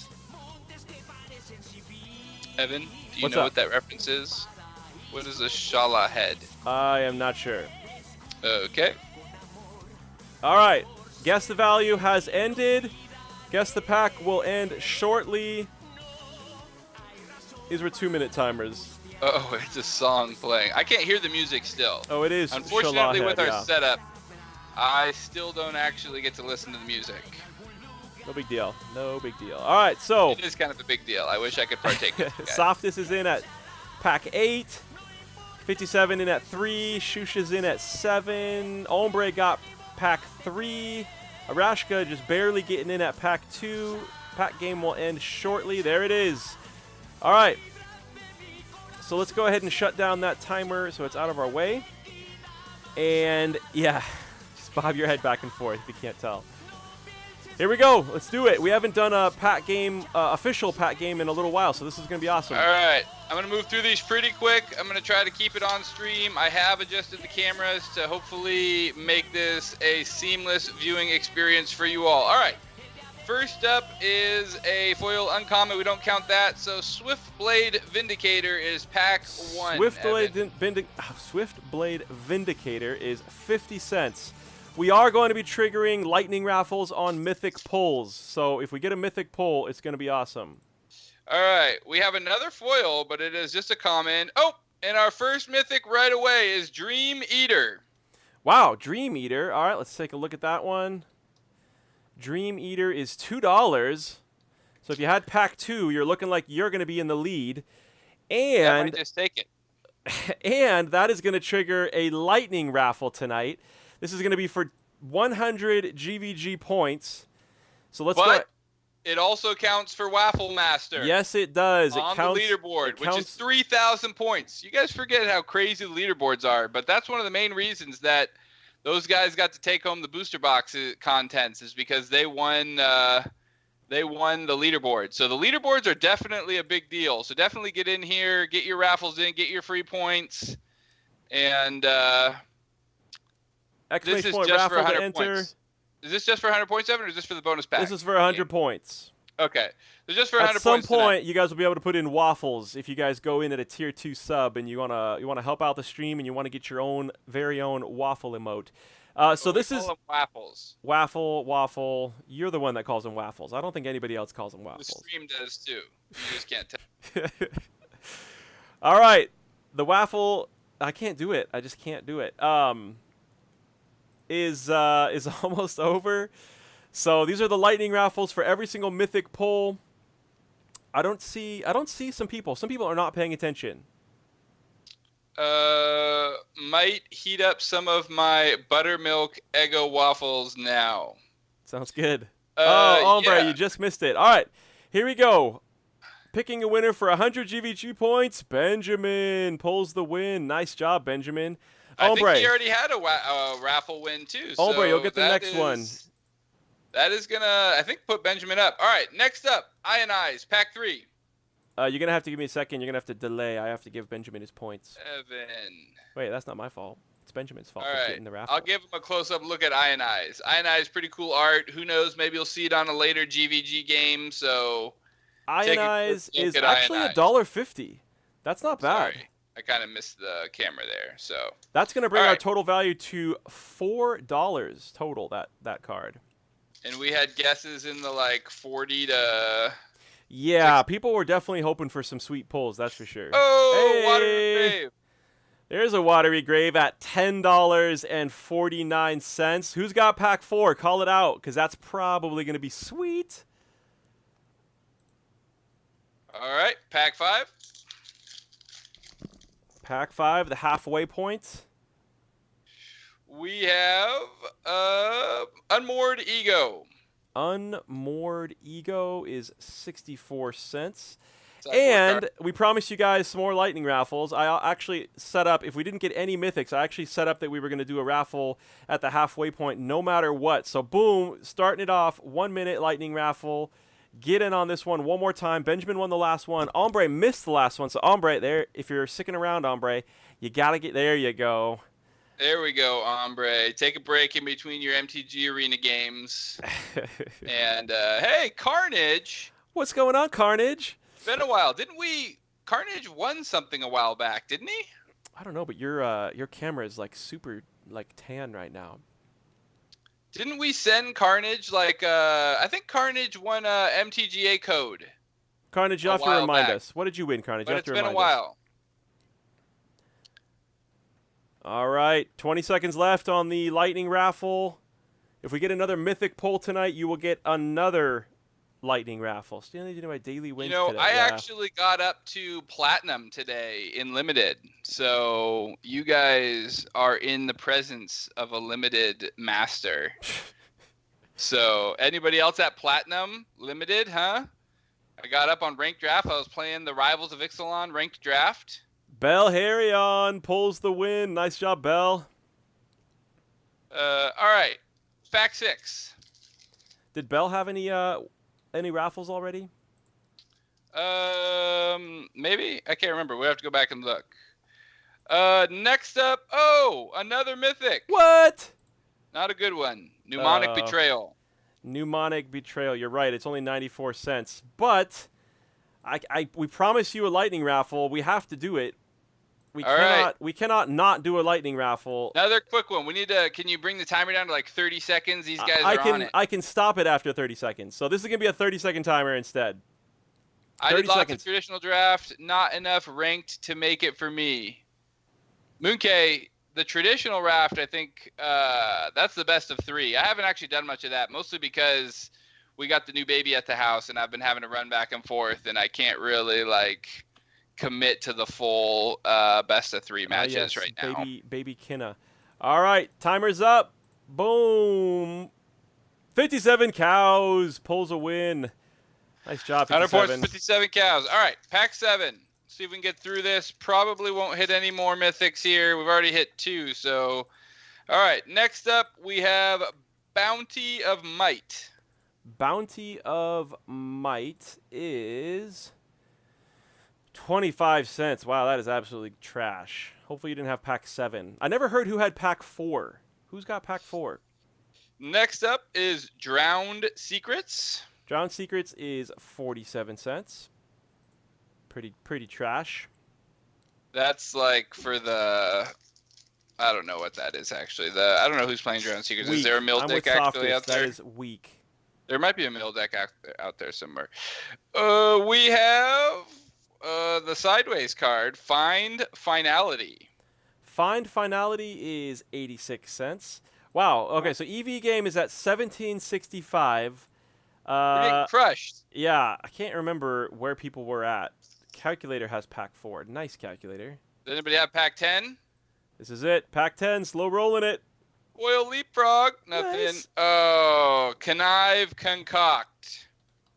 Evan, do you What's know up? what that reference is? What is a Shalah head? I am not sure. Okay. All right. Guess the value has ended. Guess the pack will end shortly. These were 2-minute timers. Oh, it's a song playing. I can't hear the music still. Oh, it is. Unfortunately, Shalahhead, with our yeah. setup, I still don't actually get to listen to the music. No big deal. No big deal. All right, so It is kind of a big deal. I wish I could partake in it. guys. Softness is in at pack 8. 57 in at 3. Shusha's in at 7. Ombre got pack 3. Arashka just barely getting in at pack 2. Pack game will end shortly. There it is. All right. So let's go ahead and shut down that timer so it's out of our way. And yeah, just bob your head back and forth if you can't tell. Here we go. Let's do it. We haven't done a pack game, official pack game in a little while, so this is going to be awesome. All right. I'm going to move through these pretty quick. I'm going to try to keep it on stream. I have adjusted the cameras to hopefully make this a seamless viewing experience for you all. All right. First up is a foil uncommon. We don't count that. So Swiftblade Vindicator is pack 1. Swiftblade Vindicator is 50 cents. We are going to be triggering lightning raffles on mythic pulls. So if we get a mythic pull, it's going to be awesome. All right. We have another foil, but it is just a common. Oh, and our first mythic right away is Dream Eater. Wow, Dream Eater. All right, let's take a look at that one. Dream Eater is $2. So if you had pack 2, you're looking like you're going to be in the lead. I And might just take it. and that is going to trigger a lightning raffle tonight. This is going to be for 100 GVG points. So let's go. But it also counts for Waffle Master. Yes, it does. On it counts, the leaderboard, it which counts, is 3,000 points. You guys forget how crazy the leaderboards are, but that's one of the main reasons that those guys got to take home the booster box contents is because they won the leaderboard. So the leaderboards are definitely a big deal. So definitely get in here, get your raffles in, get your free points, and this is just for 100 points. Is this just for 100 points, Evan, or is this for the bonus pack? This is for 100 points. Okay. So just for 100 At some points point, tonight. you guys will be able to put in waffles if you guys go in at a tier 2 sub and you wanna help out the stream and you want to get your own very own waffle emote. So this is waffles. Waffle. You're the one that calls them waffles. I don't think anybody else calls them The waffles. stream does too. You just can't tell. All right, the waffle. I can't do it. I just can't do it. Is almost over. So these are the lightning raffles for every single mythic pull. I don't see some people. Some people are not paying attention. Might heat up some of my buttermilk Eggo waffles now. Sounds good. Ombre, yeah. you just missed it. All right, here we go. Picking a winner for 100 GVG points. Benjamin pulls the win. Nice job, Benjamin. Ombre. I think he already had a raffle win too. Ombre, so you'll get the that next one. That is gonna, I think, put Benjamin up. All right, next up, Ionize, pack 3. You're gonna have to give me a second. You're gonna have to delay. I have to give Benjamin his points. Evan. Wait, that's not my fault. It's Benjamin's fault All for right, getting the raffle. I'll give him a close-up look at Ionize. Ionize, pretty cool art. Who knows? Maybe you'll see it on a later GVG game. So Ionize is at actually Ionize. $1.50. That's not bad. Sorry, I kind of missed the camera there. So That's gonna bring All our right. total value to $4 total. That card. and we had guesses in the like 40 to. Yeah, people were definitely hoping for some sweet pulls. That's for sure. Oh, Hey! Watery Grave. There's a watery grave at $10.49. Who's got pack 4? Call it out, because that's probably going to be sweet. All right, pack 5. Pack 5, the halfway point. We have Unmoored Ego. Unmoored Ego is 64 cents. Sideboard card. And we promised you guys some more lightning raffles. I actually set up, if we didn't get any mythics, I actually set up that we were going to do a raffle at the halfway point no matter what. So boom, starting it off, 1 minute lightning raffle. Get in on this one more time. Benjamin won the last one. Ombre missed the last one. So Ombre, there, if you're sticking around, Ombre, you got to get, there you go. There we go, Ombre. Take a break in between your MTG Arena games. And, hey, Carnage. What's going on, Carnage? Been a while. Carnage won something a while back, didn't he? I don't know, but your camera is like super like tan right now. Didn't we send Carnage I think Carnage won a MTGA code. Carnage, you'll have to remind us. What did you win, Carnage? But it's been a while. All right, 20 seconds left on the lightning raffle. If we get another mythic pull tonight, you will get another lightning raffle. Still need to do my daily wins today. I actually got up to platinum today in limited. So you guys are in the presence of a limited master. So anybody else at platinum limited, huh? I got up on ranked draft. I was playing the Rivals of Ixalan ranked draft. Bell Harryon pulls the win. Nice job, Bell. All right. Fact 6. Did Bell have any raffles already? Maybe? I can't remember. We have to go back and look. Next up, another mythic. What? Not a good one. Mnemonic Betrayal. Mnemonic Betrayal. You're right. It's only 94 cents. But we promise you a lightning raffle. We have to do it. We cannot not do a lightning raffle. Another quick one. We need to. Can you bring the timer down to like 30 seconds? These guys are on it. I can stop it after 30 seconds. So this is gonna be a 30-second timer instead. I did lots of traditional draft. Not enough ranked to make it for me. Moonkay, the traditional raft. I think that's the best of 3. I haven't actually done much of that, mostly because we got the new baby at the house, and I've been having to run back and forth, and I can't really commit to the full best of 3 matches right now. Baby Kinna. All right, timer's up. Boom. 57 cows pulls a win. Nice job, 57. 100 points, 57 cows. All right, pack 7. See if we can get through this. Probably won't hit any more mythics here. We've already hit 2, so. All right, next up we have Bounty of Might. Bounty of Might is 25 cents. Wow, that is absolutely trash. Hopefully you didn't have pack 7. I never heard who had pack 4. Who's got pack 4? Next up is Drowned Secrets. Drowned Secrets is 47 cents. Pretty trash. That's for the... I don't know what that is, actually. I don't know who's playing Drowned Secrets. Weak. Is there a mill deck actually out there? That is weak. There might be a mill deck out there somewhere. We have the Sideways card, Find Finality. Find Finality is 86 cents. Wow. Okay, so EV game is at 1765. We're getting crushed. Yeah, I can't remember where people were at. Calculator has pack 4. Nice calculator. Does anybody have pack 10? This is it. Pack 10. Slow rolling it. Oil Leapfrog. Nothing. Nice. Oh, Connived Concoct.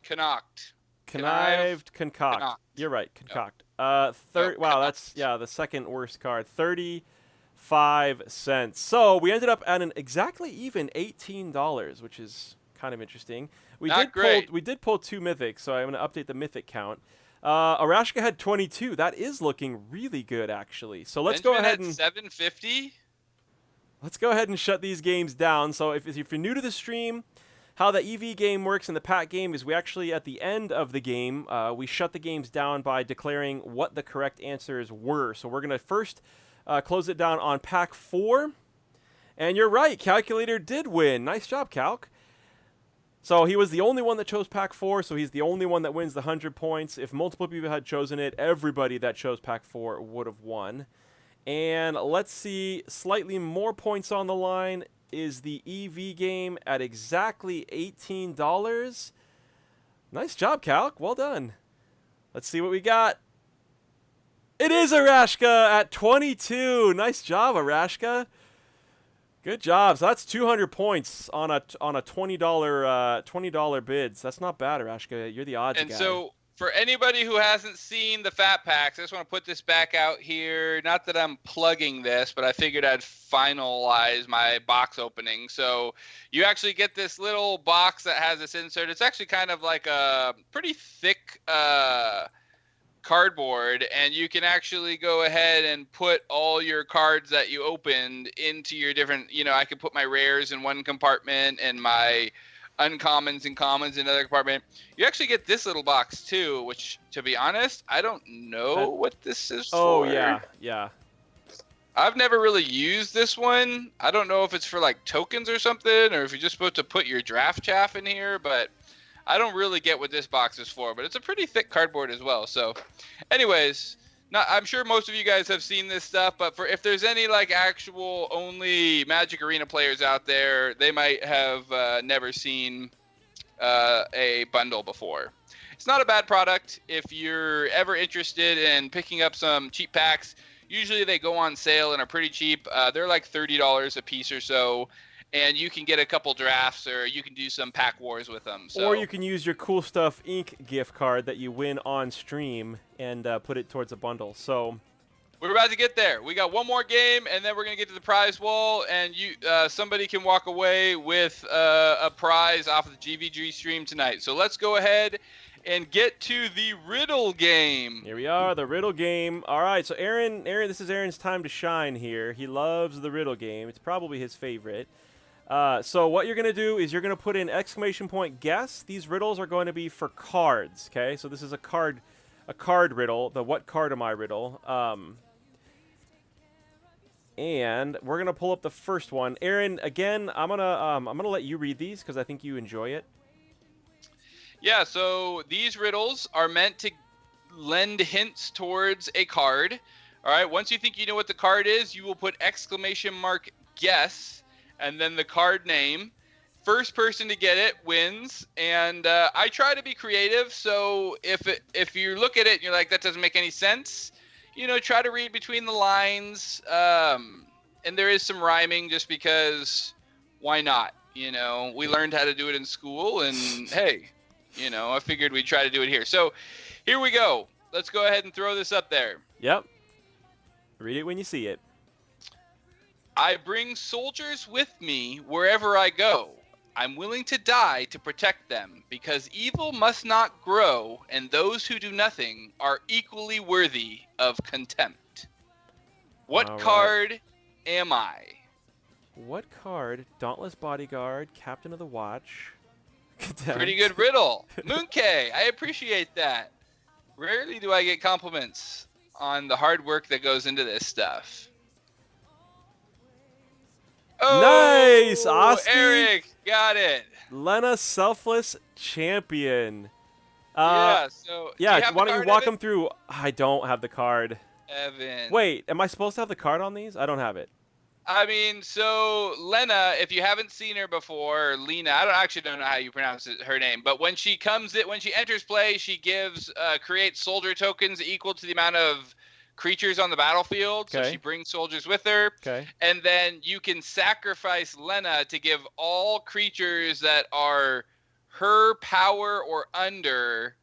Connived Concoct. You're right. Concoct. Wow, that's the second worst card. 35 cents. So we ended up at an exactly even $18, which is kind of interesting. We did pull 2 mythics, so I'm going to update the mythic count. Arashka had 22. That is looking really good, actually. So let's go ahead and 750. Let's go ahead and shut these games down. So if you're new to the stream, how the EV game works and the pack game is we actually, at the end of the game, we shut the games down by declaring what the correct answers were. So we're going to first close it down on pack 4. And you're right, Calculator did win. Nice job, Calc. So he was the only one that chose pack 4, so he's the only one that wins the 100 points. If multiple people had chosen it, everybody that chose pack 4 would have won. And let's see, slightly more points on the line is the EV game at exactly $18. Nice job, Calc. Well done. Let's see what we got. It is Arashka at 22. Nice job, Arashka. Good job. So that's 200 points on a $20 bids. That's not bad, Arashka. You're the odds guy. And so For anybody who hasn't seen the Fat Packs, I just want to put this back out here. Not that I'm plugging this, but I figured I'd finalize my box opening. So you actually get this little box that has this insert. It's actually kind of like a pretty thick cardboard, and you can actually go ahead and put all your cards that you opened into your different, I could put my rares in one compartment and my uncommons and commons in another compartment. You actually get this little box too, which, to be honest, I don't know what this is for. Oh, yeah. I've never really used this one. I don't know if it's for like tokens or something, or if you're just supposed to put your draft chaff in here, but I don't really get what this box is for. But it's a pretty thick cardboard as well. So anyways, I'm sure most of you guys have seen this stuff, but if there's any like actual only Magic Arena players out there, they might have never seen a bundle before. It's not a bad product if you're ever interested in picking up some cheap packs. Usually they go on sale and are pretty cheap. They're like $30 a piece or so. And you can get a couple drafts, or you can do some pack wars with them. So. Or you can use your Cool Stuff Inc. gift card that you win on stream and put it towards a bundle. So we're about to get there. We got one more game, and then we're going to get to the prize wall, and somebody can walk away with a prize off of the GVG stream tonight. So let's go ahead and get to the riddle game. Here we are, the riddle game. All right, so Aaron, this is Aaron's time to shine here. He loves the riddle game. It's probably his favorite. So what you're going to do is you're going to put in exclamation point guess. These riddles are going to be for cards, okay? So this is a card riddle, the what card am I riddle. And we're going to pull up the first one. Aaron, again, I'm going to let you read these because I think you enjoy it. Yeah, so these riddles are meant to lend hints towards a card. All right, once you think you know what the card is, you will put exclamation mark guess and then the card name. First person to get it wins. And I try to be creative, so if you look at it and you're like, that doesn't make any sense, try to read between the lines. And there is some rhyming just because why not? We learned how to do it in school, and hey, I figured we'd try to do it here. So here we go. Let's go ahead and throw this up there. Yep. Read it when you see it. I bring soldiers with me wherever I go. I'm willing to die to protect them, because evil must not grow, and those who do nothing are equally worthy of contempt. What card am I? What card? Dauntless Bodyguard, Captain of the Watch. Pretty good riddle. Moonkay, I appreciate that. Rarely do I get compliments on the hard work that goes into this stuff. Oh, nice, Austin. Eric, got it. Lena, Selfless Champion. Yeah, why don't you walk them through? I don't have the card. Evan. Wait, am I supposed to have the card on these? I don't have it. I mean, so Lena, if you haven't seen her before, or Lena, I don't know how you pronounce her name, but when she enters play, she creates soldier tokens equal to the amount of creatures on the battlefield. Okay. So she brings soldiers with her. Okay. And then you can sacrifice Lena to give all creatures that are her power or under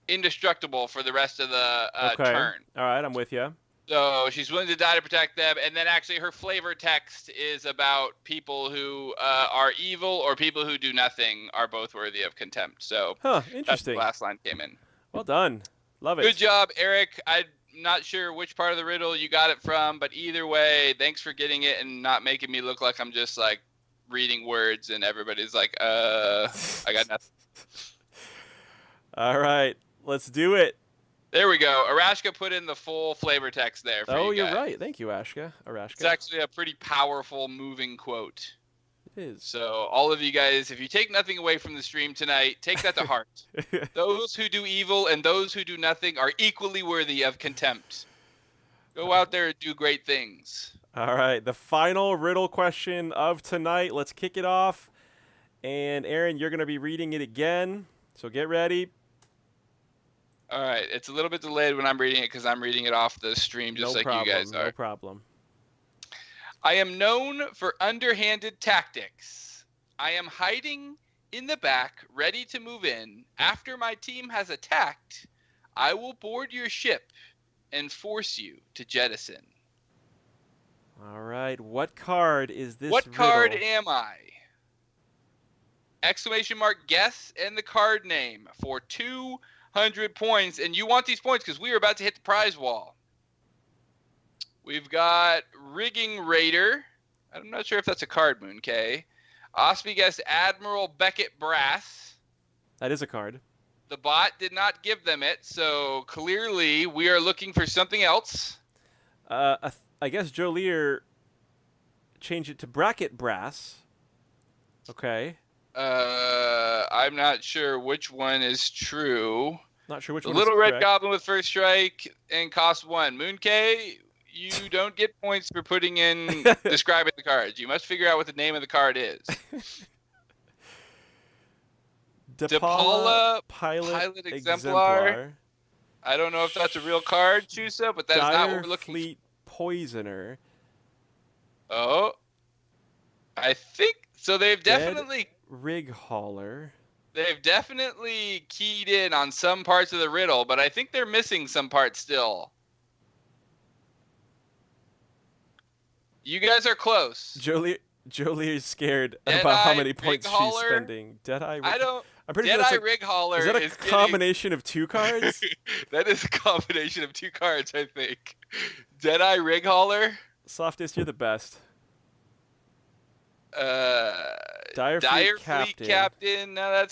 indestructible for the rest of the turn. All right, I'm with you. So she's willing to die to protect them, and then actually her flavor text is about people who are evil or people who do nothing are both worthy of contempt. So interesting. That's the last line came in. Well done. Love it. Good job, Eric. I'm not sure which part of the riddle you got it from, but either way, thanks for getting it and not making me look like I'm just like reading words and everybody's like, I got nothing. All right, let's do it. There we go. Arashka put in the full flavor text there for you guys. You're right. Thank you, Arashka. It's actually a pretty powerful, moving quote. It is. So all of you guys, if you take nothing away from the stream tonight, take that to heart. Those who do evil and those who do nothing are equally worthy of contempt. Go out there and do great things. All right, the final riddle question of tonight. Let's kick it off. And Aaron, you're going to be reading it again, so get ready. All right, it's a little bit delayed when I'm reading it because I'm reading it off the stream just you guys are. No problem. I am known for underhanded tactics. I am hiding in the back, ready to move in. After my team has attacked, I will board your ship and force you to jettison. All right. What card is this What riddle? card am I? Exclamation mark guess and the card name for 200 points. And you want these points because we are about to hit the prize wall. We've got Rigging Raider. I'm not sure if that's a card, Moon K. Ospie guessed Admiral Beckett Brass. That is a card. The bot did not give them it, so clearly we are looking for something else. I guess Joe Lear changed it to Bracket Brass. Okay. I'm not sure which one is true. Not sure which The one Little is Red correct. Goblin with first strike and cost 1. Moon K, you don't get points for putting in describing the cards. You must figure out what the name of the card is. DePaula Pilot Exemplar. I don't know if that's a real card, Chusa, but that is not what we're looking Fleet Poisoner. Oh. I think so. They've definitely Rig Hauler. They've definitely keyed in on some parts of the riddle, but I think they're missing some parts still. You guys are close. Jolie is scared Dead about how Eye many Rig points she's Hauler? spending. Deadeye. I don't. I'm pretty Dead sure Eye that's like, Rig Hauler is that a getting- combination of two cards? That is a combination of two cards, I think. Dead Eye Rig Hauler. Softest, you're the best. Dire Fleet Captain. No,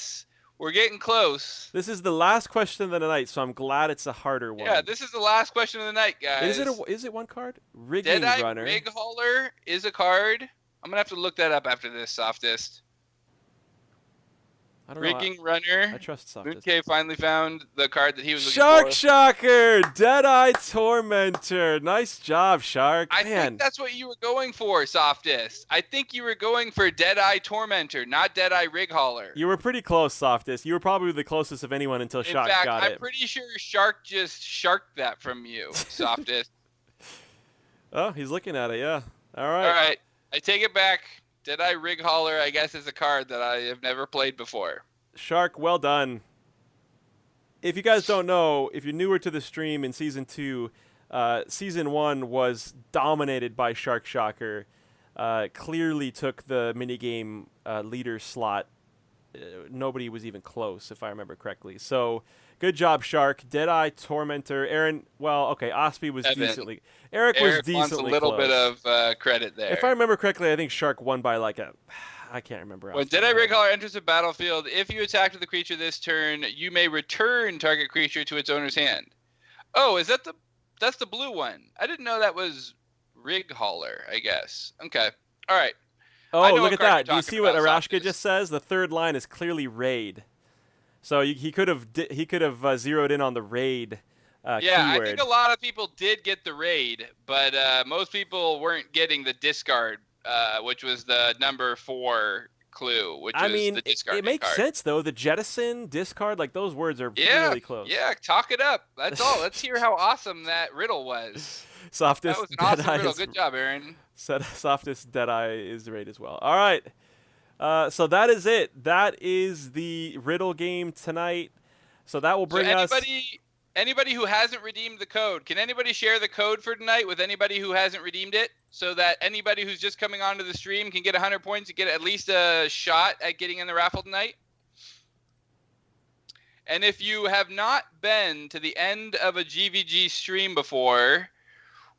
we're getting close. This is the last question of the night, so I'm glad it's a harder one. Yeah, this is the last question of the night, guys. Is it one card? Rigging Deadeye Runner. Rig Hauler is a card. I'm gonna have to look that up after this, Softest. I don't know. Rigging Runner. I trust Softest. Moon K finally found the card that he was looking Shark for. Shocker! Deadeye Tormentor. Nice job, Shark. I Man. think that's what you were going for, Softest. I think you were going for Deadeye Tormentor, not Deadeye Rig Hauler. You were pretty close, Softest. You were probably the closest of anyone until Shark In fact, got I'm it. pretty sure Shark just sharked that from you, Softest. Oh, he's looking at it, yeah. All right. All right, I take it back. Deadeye Rig Hauler, I guess, is a card that I have never played before. Shark, well done. If you guys don't know, if you're newer to the stream in Season 2, Season 1 was dominated by Shark Shocker. Clearly took the minigame leader slot. Nobody was even close, if I remember correctly. So, good job, Shark. Deadeye, Tormentor, Aaron. Well, okay, Ospie was Evan. decently. Eric was decently wants a little close. bit of credit there. If I remember correctly, I think Shark won by like a. I can't remember. When Deadeye Rig Hauler enters the battlefield, if you attack with the creature this turn, you may return target creature to its owner's hand. Oh, is that that's the blue one? I didn't know that was Rig Hauler, I guess. Okay. All right. Oh, look at that. Do you talking see what about, Arashka Softest. just says? The third line is clearly raid. So he could have zeroed in on the raid Yeah, keyword. I think a lot of people did get the raid, but most people weren't getting the discard, which was the number 4 clue, which I was mean, the it discard makes card. sense though. The jettison, discard, like those words are Yeah, really close. yeah, talk it up. That's all. Let's hear how awesome that riddle was. Softest That was an awesome Deadeye riddle. is- Good job, Aaron. Softest Deadeye is raid as well. All right. So that is it. That is the riddle game tonight. So that will bring us. Anybody who hasn't redeemed the code, can anybody share the code for tonight with anybody who hasn't redeemed it, so that anybody who's just coming onto the stream can get 100 points and get at least a shot at getting in the raffle tonight? And if you have not been to the end of a GVG stream before,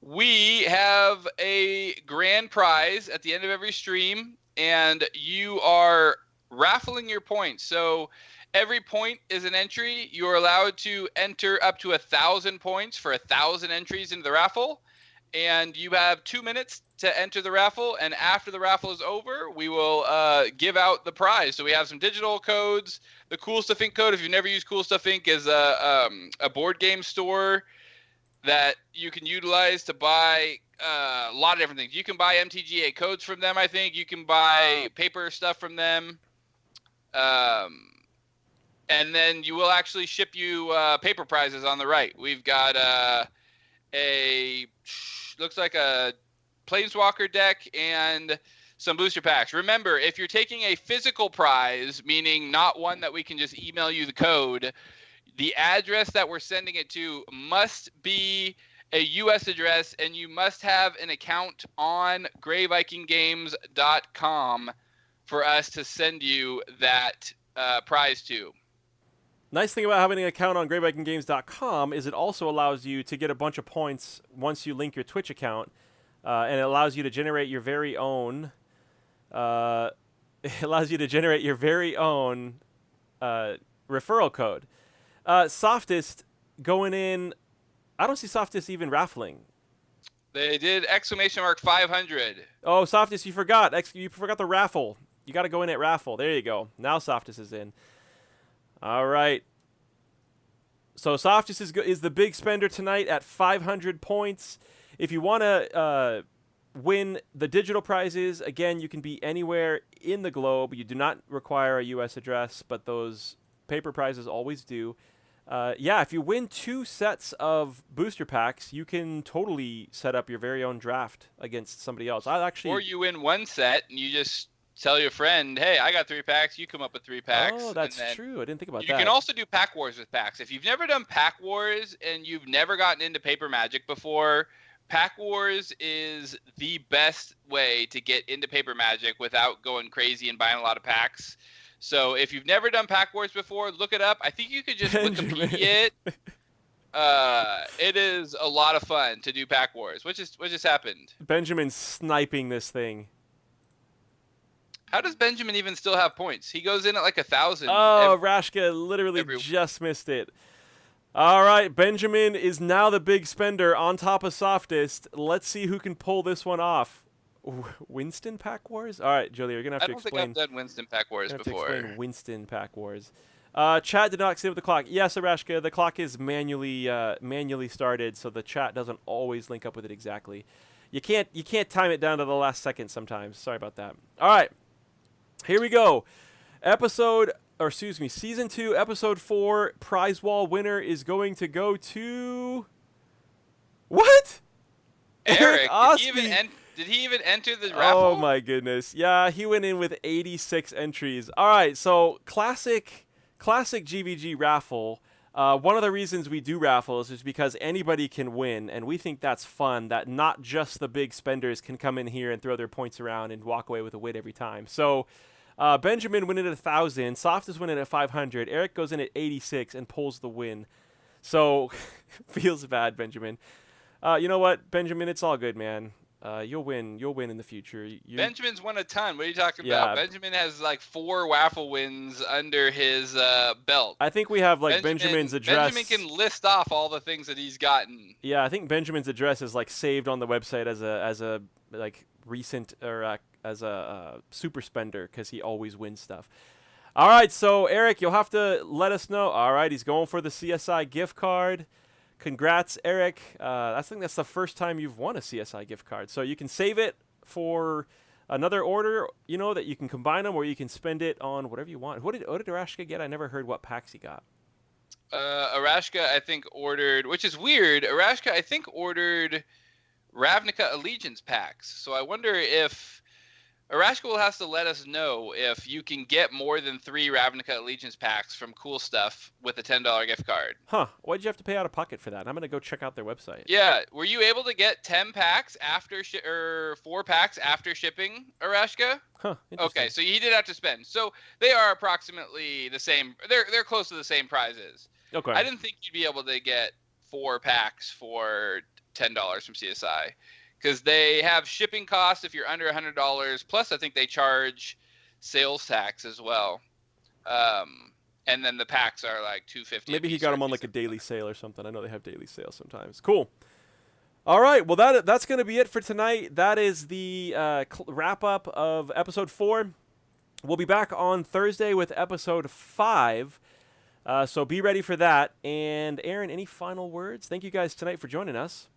we have a grand prize at the end of every stream, and you are raffling your points. So every point is an entry. You are allowed to enter up to 1,000 points for 1,000 entries into the raffle. And you have 2 minutes to enter the raffle. And after the raffle is over, we will give out the prize. So we have some digital codes. The Cool Stuff Inc. code, if you've never used Cool Stuff Inc., is a board game store that you can utilize to buy a lot of different things. You can buy MTGA codes from them, I think. You can buy paper stuff from them. And then you will actually ship you paper prizes on the right. We've got looks like a Planeswalker deck and some booster packs. Remember, if you're taking a physical prize, meaning not one that we can just email you the code, The address that we're sending it to must be a U.S. address, and you must have an account on greyvikinggames.com for us to send you that prize to. Nice thing about having an account on GreatVikingGames.com is it also allows you to get a bunch of points once you link your Twitch account, and it allows you to generate your very own. It allows you to generate your very own referral code. Softest going in. I don't see Softest even raffling. They did !500. Oh, Softest, you forgot. You forgot the raffle. You got to go in at raffle. There you go. Now Softest is in. All right. So Softest is the big spender tonight at 500 points. If you want to win the digital prizes, again, you can be anywhere in the globe. You do not require a U.S. address, but those paper prizes always do. If you win 2 sets of booster packs, you can totally set up your very own draft against somebody else. Or you win 1 set and you just tell your friend, hey, I got 3 packs, you come up with 3 packs. Oh, that's true. I didn't think about that. You can also do pack wars with packs. If you've never done pack wars and you've never gotten into paper Magic before, pack wars is the best way to get into paper Magic without going crazy and buying a lot of packs. So if you've never done pack wars before, look it up. I think you could just Wikipedia it. It is a lot of fun to do pack wars. What just happened? Benjamin's sniping this thing. How does Benjamin even still have points? He goes in at like 1,000. Oh, Rashka literally just missed it. All right, Benjamin is now the big spender on top of Softest. Let's see who can pull this one off. Winston Pack Wars? All right, Julia, you're going to have to explain. I don't think I've done Winston Pack Wars before. To explain Winston Pack Wars. Chat did not sit with the clock. Yes, Arashka, the clock is manually started, so the chat doesn't always link up with it exactly. You can't time it down to the last second sometimes. Sorry about that. All right, here we go. Season 2, Episode 4, prize wall winner is going to go to... What? Eric did he even enter the raffle? Oh my goodness. Yeah, he went in with 86 entries. All right, so classic GVG raffle. One of the reasons we do raffles is because anybody can win, and we think that's fun, that not just the big spenders can come in here and throw their points around and walk away with a win every time. So Benjamin went in at 1,000, Softest went in at 500, Eric goes in at 86 and pulls the win. So feels bad, Benjamin. You know what, Benjamin, it's all good, man. You'll win in the future. Benjamin's won a ton. What are you talking about? Benjamin has like 4 waffle wins under his belt. I think we have Benjamin's address. Benjamin can list off all the things that he's gotten. Yeah, I think Benjamin's address is saved on the website as a recent or as a super spender because he always wins stuff. All right, so Eric, you'll have to let us know. All right, he's going for the CSI gift card. Congrats, Eric. I think that's the first time you've won a CSI gift card. So you can save it for another order, that you can combine them, or you can spend it on whatever you want. What did Arashka get? I never heard what packs he got. Arashka, I think, ordered, which is weird. Arashka, I think, ordered Ravnica Allegiance packs. So I wonder if... Arashka will have to let us know if you can get more than 3 Ravnica Allegiance packs from Cool Stuff with a $10 gift card. Huh. Why did you have to pay out of pocket for that? I'm going to go check out their website. Yeah. Were you able to get 10 packs after or 4 packs after shipping, Arashka? Huh. Okay, so you did have to spend. So they are approximately the same. They're close to the same prizes. Okay. I didn't think you'd be able to get 4 packs for $10 from CSI. Because they have shipping costs if you're under $100. Plus, I think they charge sales tax as well. And then the packs are like $250. Maybe he got them on a daily sale or something. I know they have daily sales sometimes. Cool. All right. Well, that's going to be it for tonight. That is the wrap up of episode 4. We'll be back on Thursday with episode 5. So be ready for that. And Aaron, any final words? Thank you guys tonight for joining us.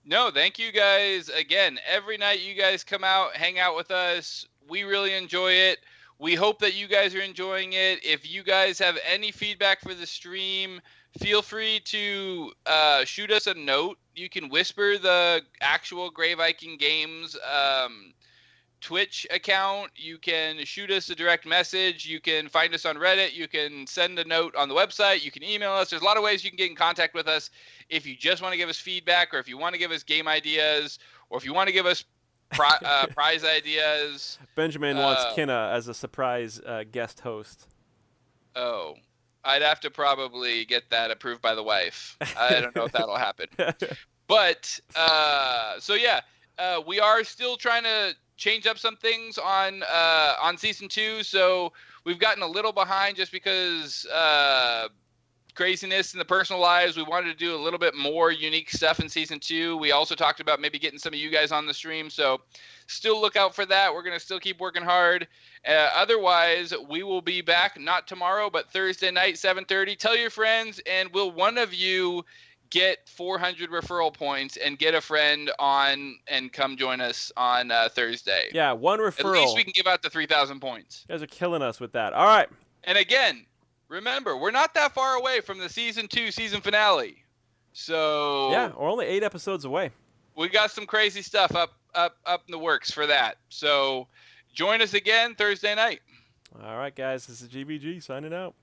No, thank you guys. Again, every night you guys come out, hang out with us. We really enjoy it. We hope that you guys are enjoying it. If you guys have any feedback for the stream, feel free to shoot us a note. You can whisper the actual Grey Viking Games Twitch account. You can shoot us a direct message. You can find us on Reddit. You can send a note on the website. You can email us. There's a lot of ways you can get in contact with us if you just want to give us feedback, or if you want to give us game ideas, or if you want to give us prize ideas. Benjamin wants Kinna as a surprise guest host. Oh, I'd have to probably get that approved by the wife. I don't know if that'll happen. But, so yeah, we are still trying to change up some things on season 2. So we've gotten a little behind just because craziness in the personal lives. We wanted to do a little bit more unique stuff in season 2. We also talked about maybe getting some of you guys on the stream. So still look out for that. We're going to still keep working hard. Otherwise, we will be back not tomorrow, but Thursday night, 7:30. Tell your friends, and will one of you get 400 referral points and get a friend on and come join us on Thursday. Yeah, one referral. At least we can give out the 3,000 points. You guys are killing us with that. All right. And again, remember, we're not that far away from the season 2 season finale. So yeah, we're only 8 episodes away. We got some crazy stuff up in the works for that. So join us again Thursday night. All right, guys. This is GBG signing out.